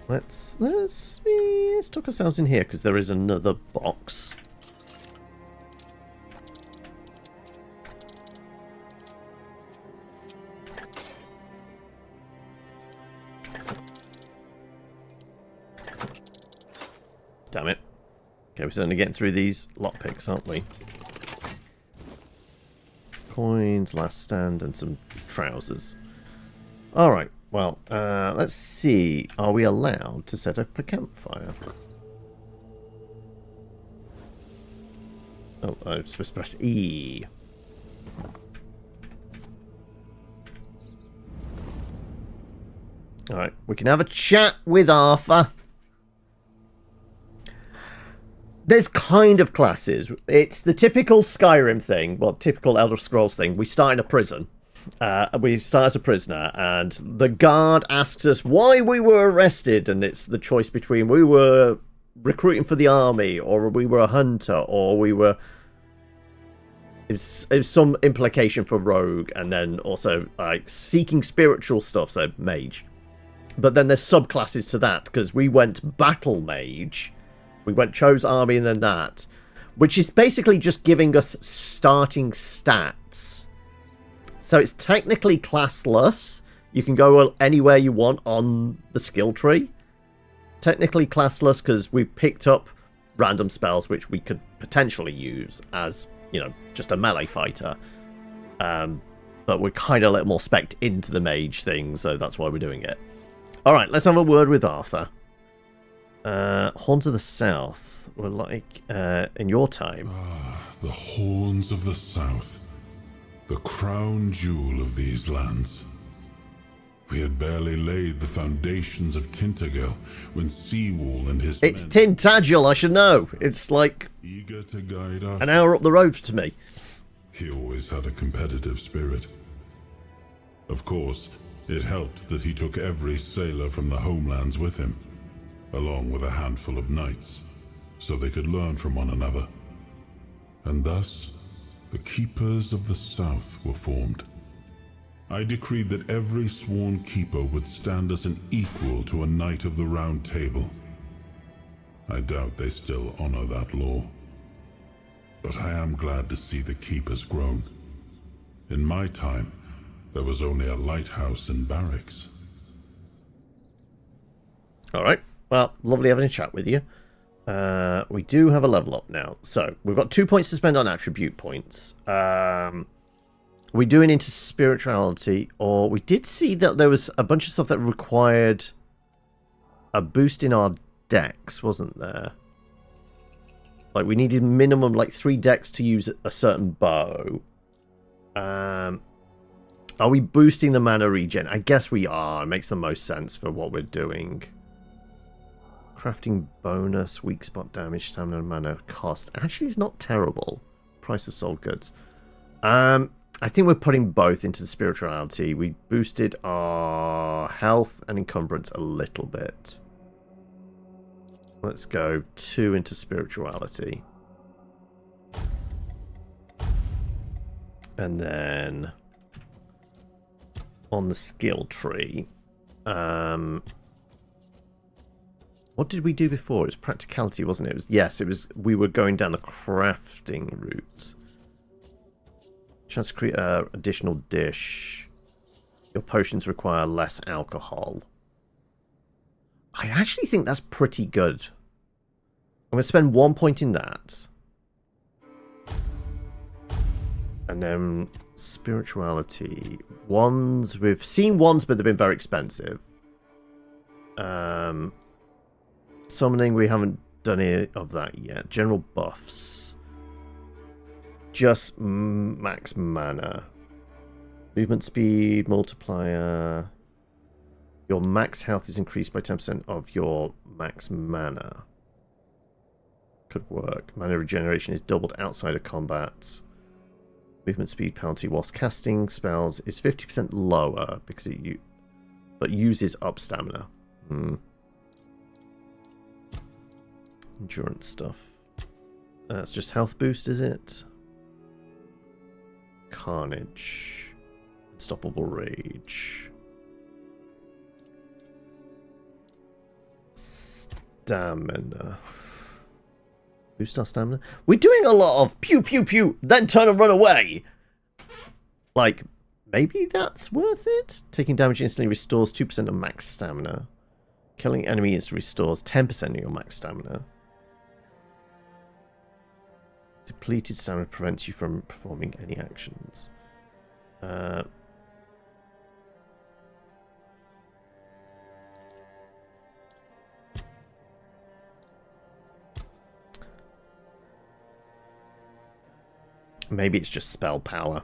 Let's tuck ourselves in here, because there is another box. Damn it. Okay, we're certainly getting through these lockpicks, aren't we? Coins, last stand, and some trousers. Alright, well, let's see. Are we allowed to set up a campfire? Oh, I'm supposed to press E. Alright, we can have a chat with Arthur. There's kind of classes. It's the typical Skyrim thing, well, typical Elder Scrolls thing. We start in a prison. We start as a prisoner, and the guard asks us why we were arrested, and it's the choice between we were recruiting for the army, or we were a hunter, or we were... It's some implication for rogue, and then also like seeking spiritual stuff, so mage. But then there's subclasses to that, because we went battle mage... We chose army and then that, which is basically just giving us starting stats. So it's technically classless. You can go anywhere you want on the skill tree. Technically classless because we picked up random spells which we could potentially use as, you know, just a melee fighter. But we're kind of a little more spec'd into the mage thing, so that's why we're doing it. Alright, let's have a word with Arthur. Horns of the South were like in your time. The Horns of the South, the crown jewel of these lands. We had barely laid the foundations of Tintagel when Seawall and his It's Tintagel, I should know. It's like eager to guide us. An hour up the road to me. He always had a competitive spirit. Of course, it helped that he took every sailor from the homelands with him, along with a handful of knights, so they could learn from one another. And thus, the Keepers of the South were formed. I decreed that every sworn keeper would stand as an equal to a Knight of the Round Table. I doubt they still honor that law. But I am glad to see the keepers grown. In my time, there was only a lighthouse and barracks. Alright. Well, lovely having a chat with you. We do have a level up now. So, we've got 2 points to spend on attribute points. We're doing into spirituality, or we did see that there was a bunch of stuff that required a boost in our dex, wasn't there? Like, we needed minimum, like, 3 dex to use a certain bow. Are we boosting the mana regen? I guess we are. It makes the most sense for what we're doing. Crafting bonus, weak spot damage, stamina, mana cost. Actually, it's not terrible. Price of sold goods. I think we're putting both into the spirituality. We boosted our health and encumbrance a little bit. Let's go 2 into spirituality. And then on the skill tree, what did we do before? It was practicality, wasn't it? Yes, it was. We were going down the crafting route. Chance to create an additional dish. Your potions require less alcohol. I actually think that's pretty good. I'm going to spend 1 point in that. And then spirituality. Wands. We've seen wands, but they've been very expensive. Summoning, we haven't done any of that yet. General buffs. Just max mana. Movement speed, multiplier. Your max health is increased by 10% of your max mana. Could work. Mana regeneration is doubled outside of combat. Movement speed penalty whilst casting spells is 50% lower because it but uses up stamina. Endurance stuff. That's just health boost, is it? Carnage. Unstoppable rage. Stamina. Boost our stamina. We're doing a lot of pew pew pew, then turn and run away. Like, maybe that's worth it? Taking damage instantly restores 2% of max stamina. Killing enemy instantly restores 10% of your max stamina. Depleted stamina prevents you from performing any actions. Maybe it's just spell power.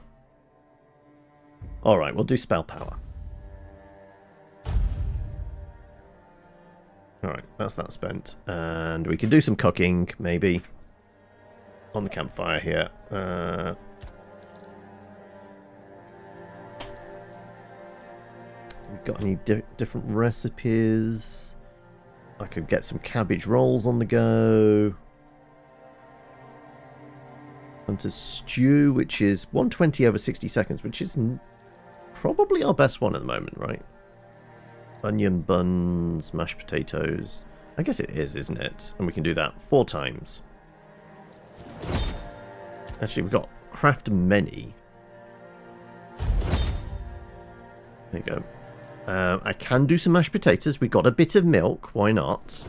Alright, we'll do spell power. Alright, that's that spent. And we can do some cooking, maybe. On the campfire here. We've got any different recipes? I could get some cabbage rolls on the go. Hunter's Stew, which is 120 over 60 seconds, which is probably our best one at the moment, right? Onion buns, mashed potatoes. I guess it is, isn't it? And we can do that 4 times. Actually, we've got craft many. There you go. I can do some mashed potatoes. We got a bit of milk. Why not?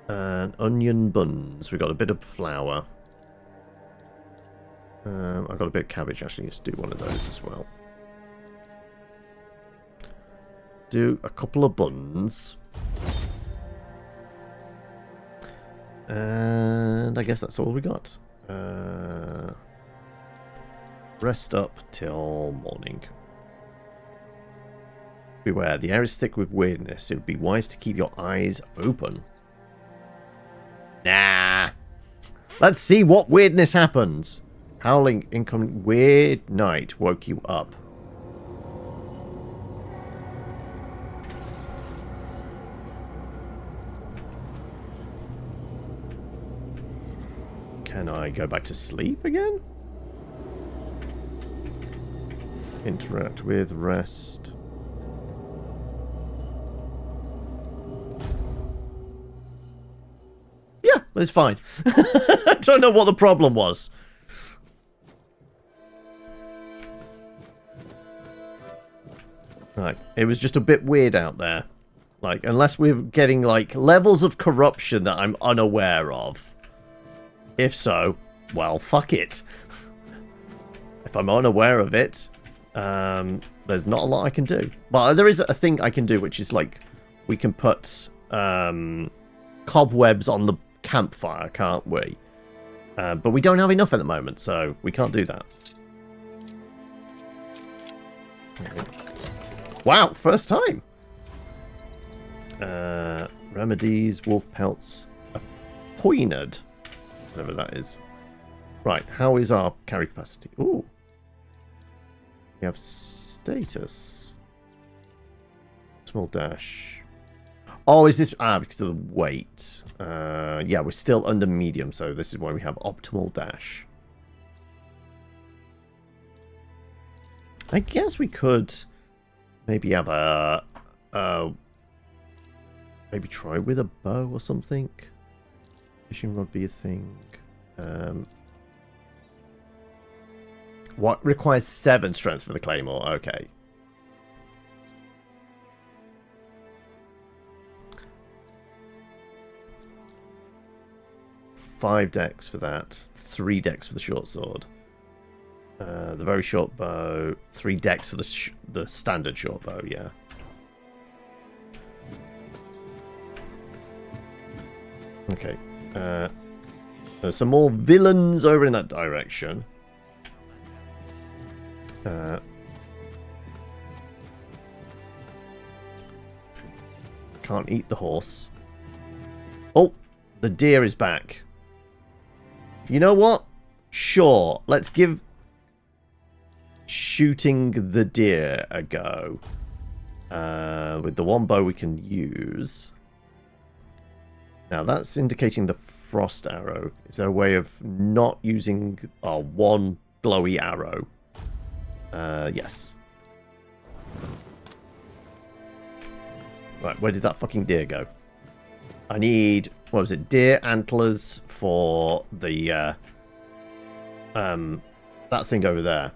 And onion buns. We got a bit of flour. I've got a bit of cabbage, actually. Let's do one of those as well. Do a couple of buns. And I guess that's all we got. Rest up till morning. Beware, the air is thick with weirdness. It would be wise to keep your eyes open. Nah. Let's see what weirdness happens. Howling incoming weird night woke you up. Can I go back to sleep again? Interact with, rest. Yeah, it's fine. I don't know what the problem was. Right, it was just a bit weird out there. Like, unless we're getting, like, levels of corruption that I'm unaware of. If so, well, fuck it. If I'm unaware of it, there's not a lot I can do. But there is a thing I can do, which is, like, we can put cobwebs on the campfire, can't we? But we don't have enough at the moment, so we can't do that. Okay. Wow, first time! Remedies, wolf pelts, a poinard. Whatever that is. Right, how is our carry capacity? Ooh. We have status. Small dash. Oh, is this... Ah, because of the weight. Yeah, we're still under medium, so this is why we have optimal dash. I guess we could maybe have a... maybe try with a bow or something. Fishing rod be a thing. What requires 7 strength for the claymore? Okay. Five decks for that. 3 decks for the short sword. The very short bow. 3 decks for the standard short bow, yeah. Okay. There's some more villains over in that direction. Can't eat the horse. Oh, the deer is back. You know what? Sure, let's give shooting the deer a go. With the one bow we can use. Now that's indicating the frost arrow. Is there a way of not using one glowy arrow? Yes. Right, where did that fucking deer go? I need, what was it, deer antlers for the, that thing over there.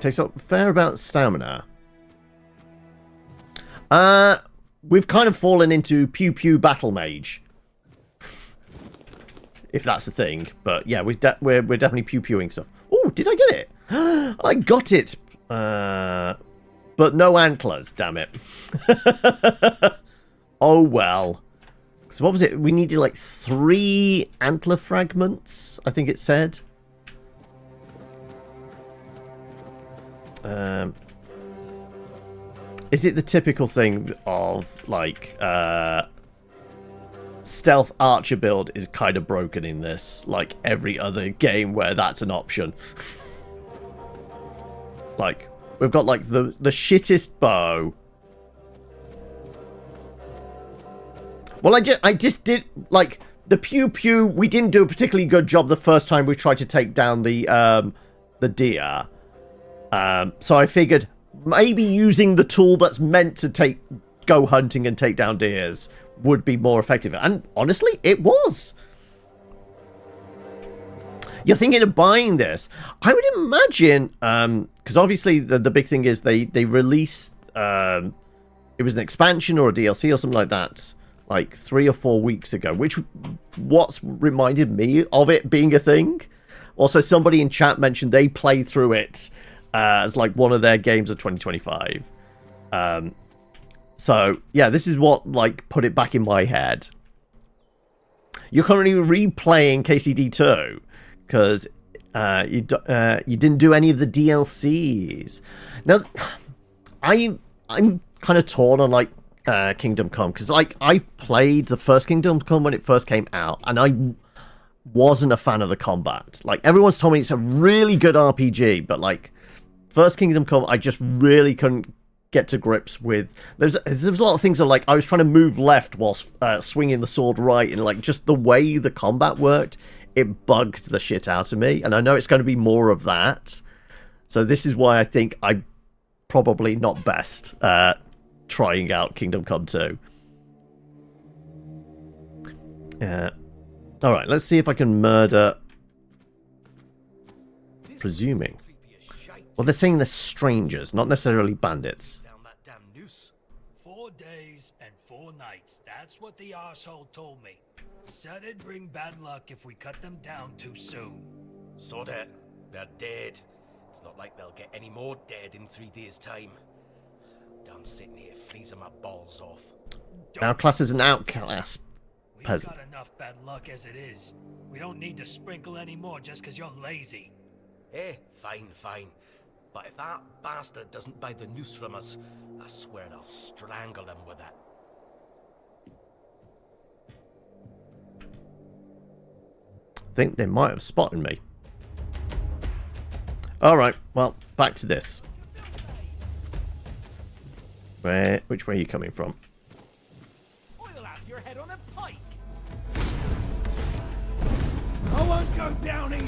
Takes up a fair amount of stamina. We've kind of fallen into pew pew battle mage, if that's the thing. But yeah, we're definitely pew pewing stuff. Oh, did I get it? I got it. But no antlers. Damn it. Oh well. So what was it? We needed like 3 antler fragments, I think it said. Is it the typical thing of, like, stealth archer build is kind of broken in this, like every other game where that's an option? Like, we've got, like, the shittest bow. Well, I just did, like, the pew-pew, we didn't do a particularly good job the first time we tried to take down the deer. So I figured maybe using the tool that's meant to go hunting and take down deers would be more effective. And honestly, it was. You're thinking of buying this. I would imagine, because obviously the big thing is they released, it was an expansion or a DLC or something like that, like 3 or 4 weeks ago, which what's reminded me of it being a thing. Also, somebody in chat mentioned they played through it as like one of their games of 2025. So yeah, this is what like put it back in my head. You're currently replaying KCD2 because you didn't do any of the DLCs. Now, I'm kind of torn on like Kingdom Come, because like I played the first Kingdom Come when it first came out, and I wasn't a fan of the combat. Like, everyone's told me it's a really good RPG, but like first Kingdom Come, I just really couldn't get to grips with. There's a lot of things that like I was trying to move left whilst swinging the sword right, and like just the way the combat worked, it bugged the shit out of me. And I know it's going to be more of that, so this is why I think I'm probably not best trying out Kingdom Come 2. Alright, let's see if I can murder. Presuming. Well, they're saying they're strangers, not necessarily bandits. Down that damn noose. 4 days and 4 nights. That's what the arsehole told me. Said it'd bring bad luck if we cut them down too soon. So that they're dead. It's not like they'll get any more dead in 3 days' time. Done sitting here freezing my balls off. Now class as an outcast peasant. We've got enough bad luck as it is. We don't need to sprinkle any more just because you're lazy. Fine, fine. But if that bastard doesn't buy the noose from us, I swear I'll strangle him with it. I think they might have spotted me. Alright, well, back to this. Which way are you coming from? I'll have your head on a pike. I won't go down easy.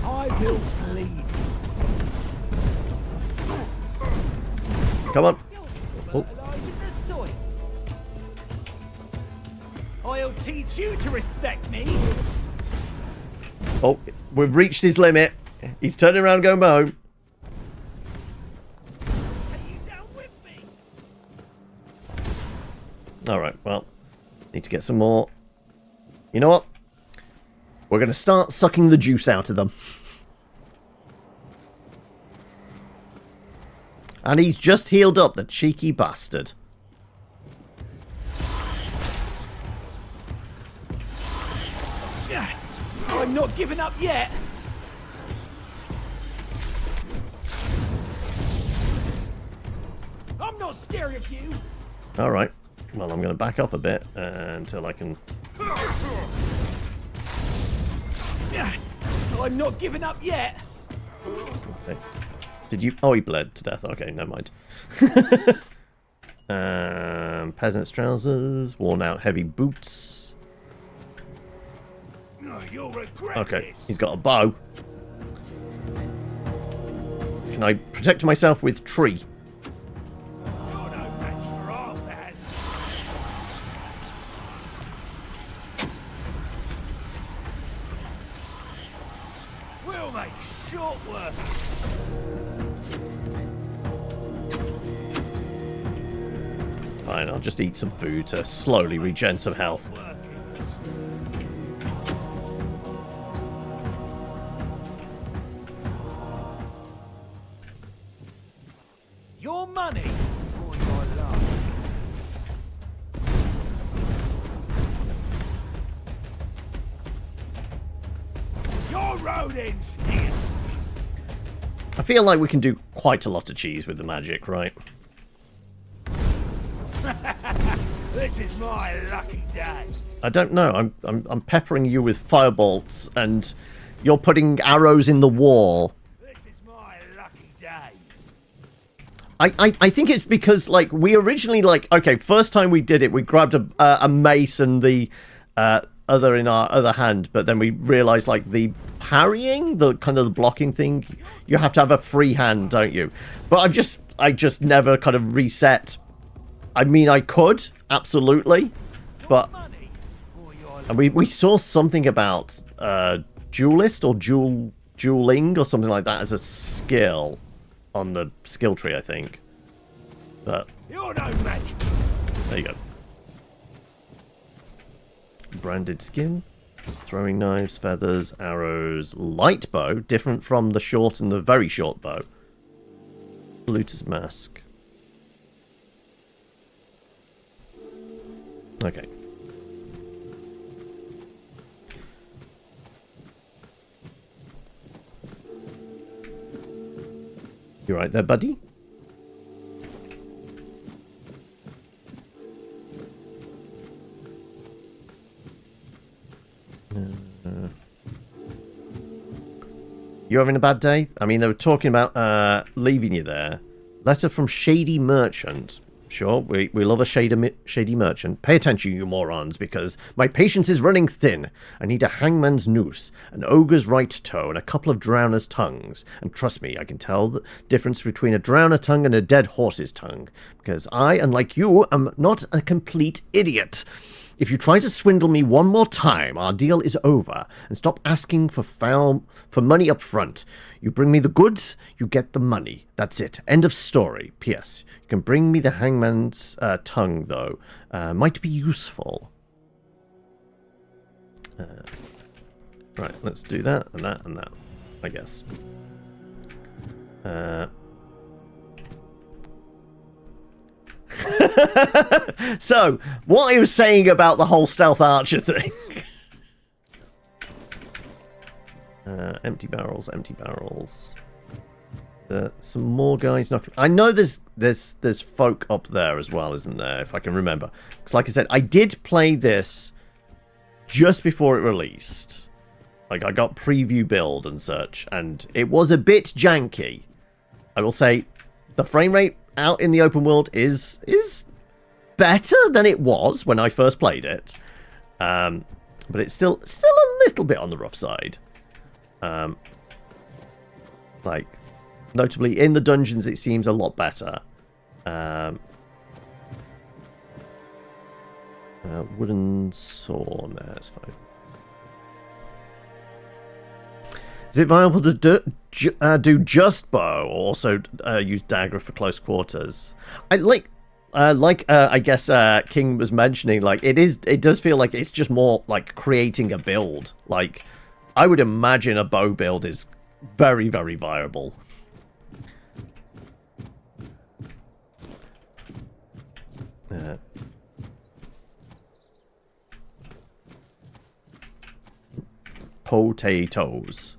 I will bleed. Come on. Oh. I'll teach you to respect me. Oh, we've reached his limit. He's turning around going home. Alright, well, need to get some more. You know what? We're going to start sucking the juice out of them. And he's just healed up, the cheeky bastard. I'm not giving up yet. I'm not scared of you. Alright. Well, I'm going to back off a bit until I can... I'm not giving up yet. Okay. Did you... Oh, he bled to death. Okay, never mind. Peasant's trousers, worn out heavy boots. You'll regret Okay, this. he's got a bow. Can I protect myself with tree? You're no match for our man. We'll make short work. Fine, I'll just eat some food to slowly regen some health. Your money or your love. Your rodents here. I feel like we can do quite a lot of cheese with the magic, right? This is my lucky day. I don't know. I'm peppering you with firebolts, and you're putting arrows in the wall. This is my lucky day. I think it's because, like, we originally, like, okay, first time we did it, we grabbed a mace and the other in our other hand, but then we realized, like, the parrying, the kind of the blocking thing, you have to have a free hand, don't you? But I just never kind of reset. I mean, I could, absolutely, but... And we saw something about duelist or dueling or something like that as a skill on the skill tree, I think. But You're no match. there you go. Branded skin, throwing knives, feathers, arrows, light bow, different from the short and the very short bow. Looter's mask. Okay. You right there, buddy? You having a bad day? I mean, they were talking about leaving you there. Letter from Shady Merchant. Sure, we love a shady merchant. Pay attention, you morons, because my patience is running thin. I need a hangman's noose, an ogre's right toe, and a couple of drowner's tongues. And trust me, I can tell the difference between a drowner tongue and a dead horse's tongue. Because I, unlike you, am not a complete idiot. If you try to swindle me one more time, our deal is over. And stop asking for money up front. You bring me the goods, you get the money. That's it. End of story. P.S. You can bring me the hangman's tongue, though. Might be useful. Right, let's do that, and that, and that, I guess. So, what I was saying about the whole stealth archer thing. Empty barrels, empty barrels. Some more guys knocking. I know there's folk up there as well, isn't there? If I can remember, because like I said, I did play this just before it released. Like I got preview build and such, and it was a bit janky. I will say, the frame rate out in the open world is better than it was when I first played it, but it's still a little bit on the rough side. Like, notably in the dungeons, it seems a lot better. Wooden saw, no, that's fine. Is it viable to do just bow, or also use dagger for close quarters? I guess King was mentioning, like, it does feel like it's just more like creating a build. Like, I would imagine a bow build is very, very viable. Potatoes.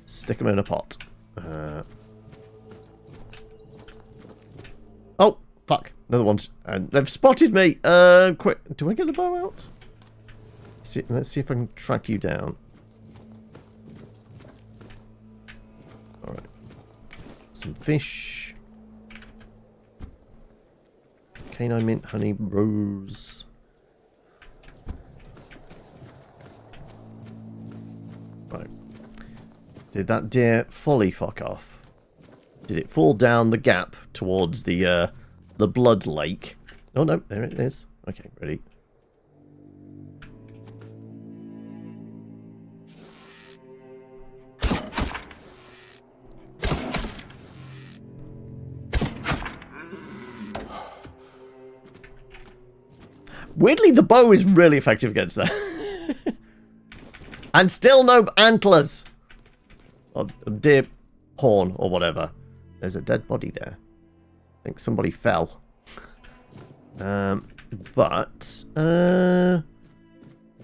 Stick them in a pot. Oh, fuck. Another one's... they've spotted me! Quick. Do I get the bow out? Let's see if I can track you down. Alright. Some fish. Canine mint, honey, rose. Right. Did that deer fully fuck off? Did it fall down the gap towards the blood lake? Oh no, there it is. Okay, ready. Weirdly, the bow is really effective against that. And still no antlers. Or deer horn or whatever. There's a dead body there. I think somebody fell. But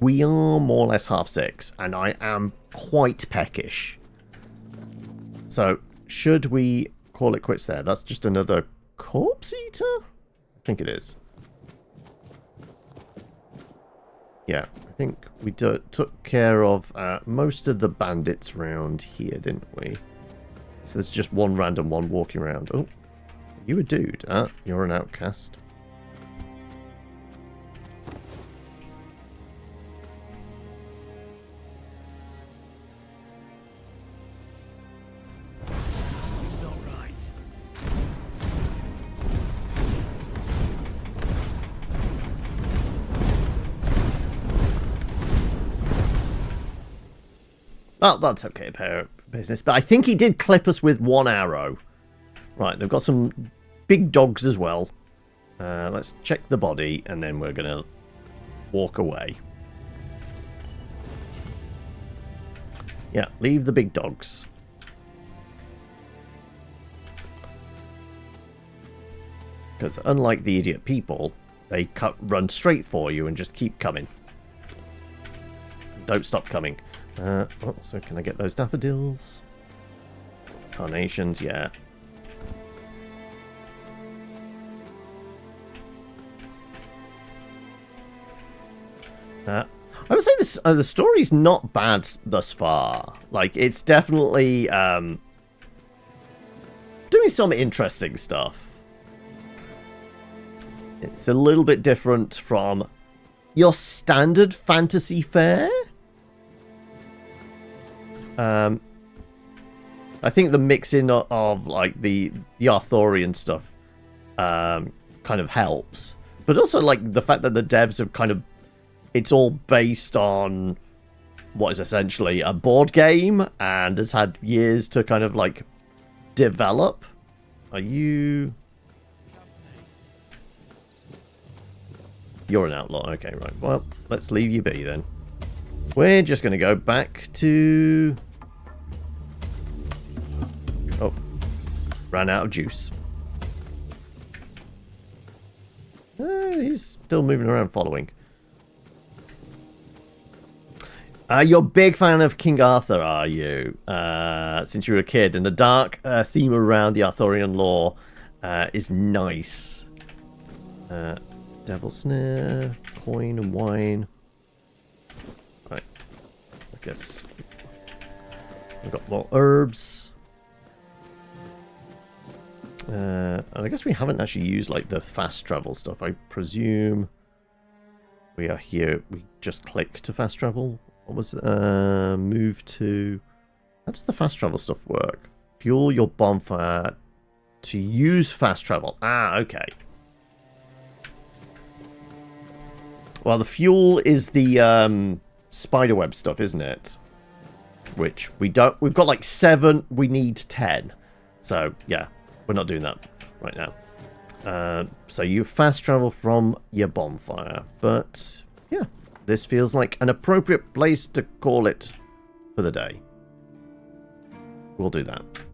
we are more or less half six, and I am quite peckish. So, should we call it quits there? That's just another corpse eater? I think it is. Yeah, I think we took care of most of the bandits around here, didn't we? So there's just one random one walking around. Oh, you a dude? You're an outcast. Well, that's okay, a pair of business. But I think he did clip us with one arrow. Right, they've got some big dogs as well. Let's check the body, and then we're going to walk away. Yeah, leave the big dogs. Because unlike the idiot people, they run straight for you and just keep coming. Don't stop coming. Oh, so can I get those daffodils? Carnations, yeah. I would say this the story's not bad thus far. Like, it's definitely doing some interesting stuff. It's a little bit different from your standard fantasy fare. I think the mixing of like the Arthurian stuff kind of helps, but also like the fact that the devs have kind of, it's all based on what is essentially a board game and has had years to kind of like develop. Are you? You're an outlaw. Okay, right. Well, let's leave you be then. We're just going to go back to... Oh. Ran out of juice. He's still moving around following. You're a big fan of King Arthur, are you? Since you were a kid. And the dark theme around the Arthurian lore is nice. Devil Snare, coin and wine. Right. I guess we've got more herbs. And I guess we haven't actually used like the fast travel stuff. I presume we are here. We just click to fast travel. What was it? Move to... How does the fast travel stuff work? Fuel your bonfire to use fast travel. Ah, okay. Well, the fuel is the spiderweb stuff, isn't it? which we don't. We've got like 7. We need 10. So yeah, we're not doing that right now. So you fast travel from your bonfire, but yeah, this feels like an appropriate place to call it for the day. We'll do that.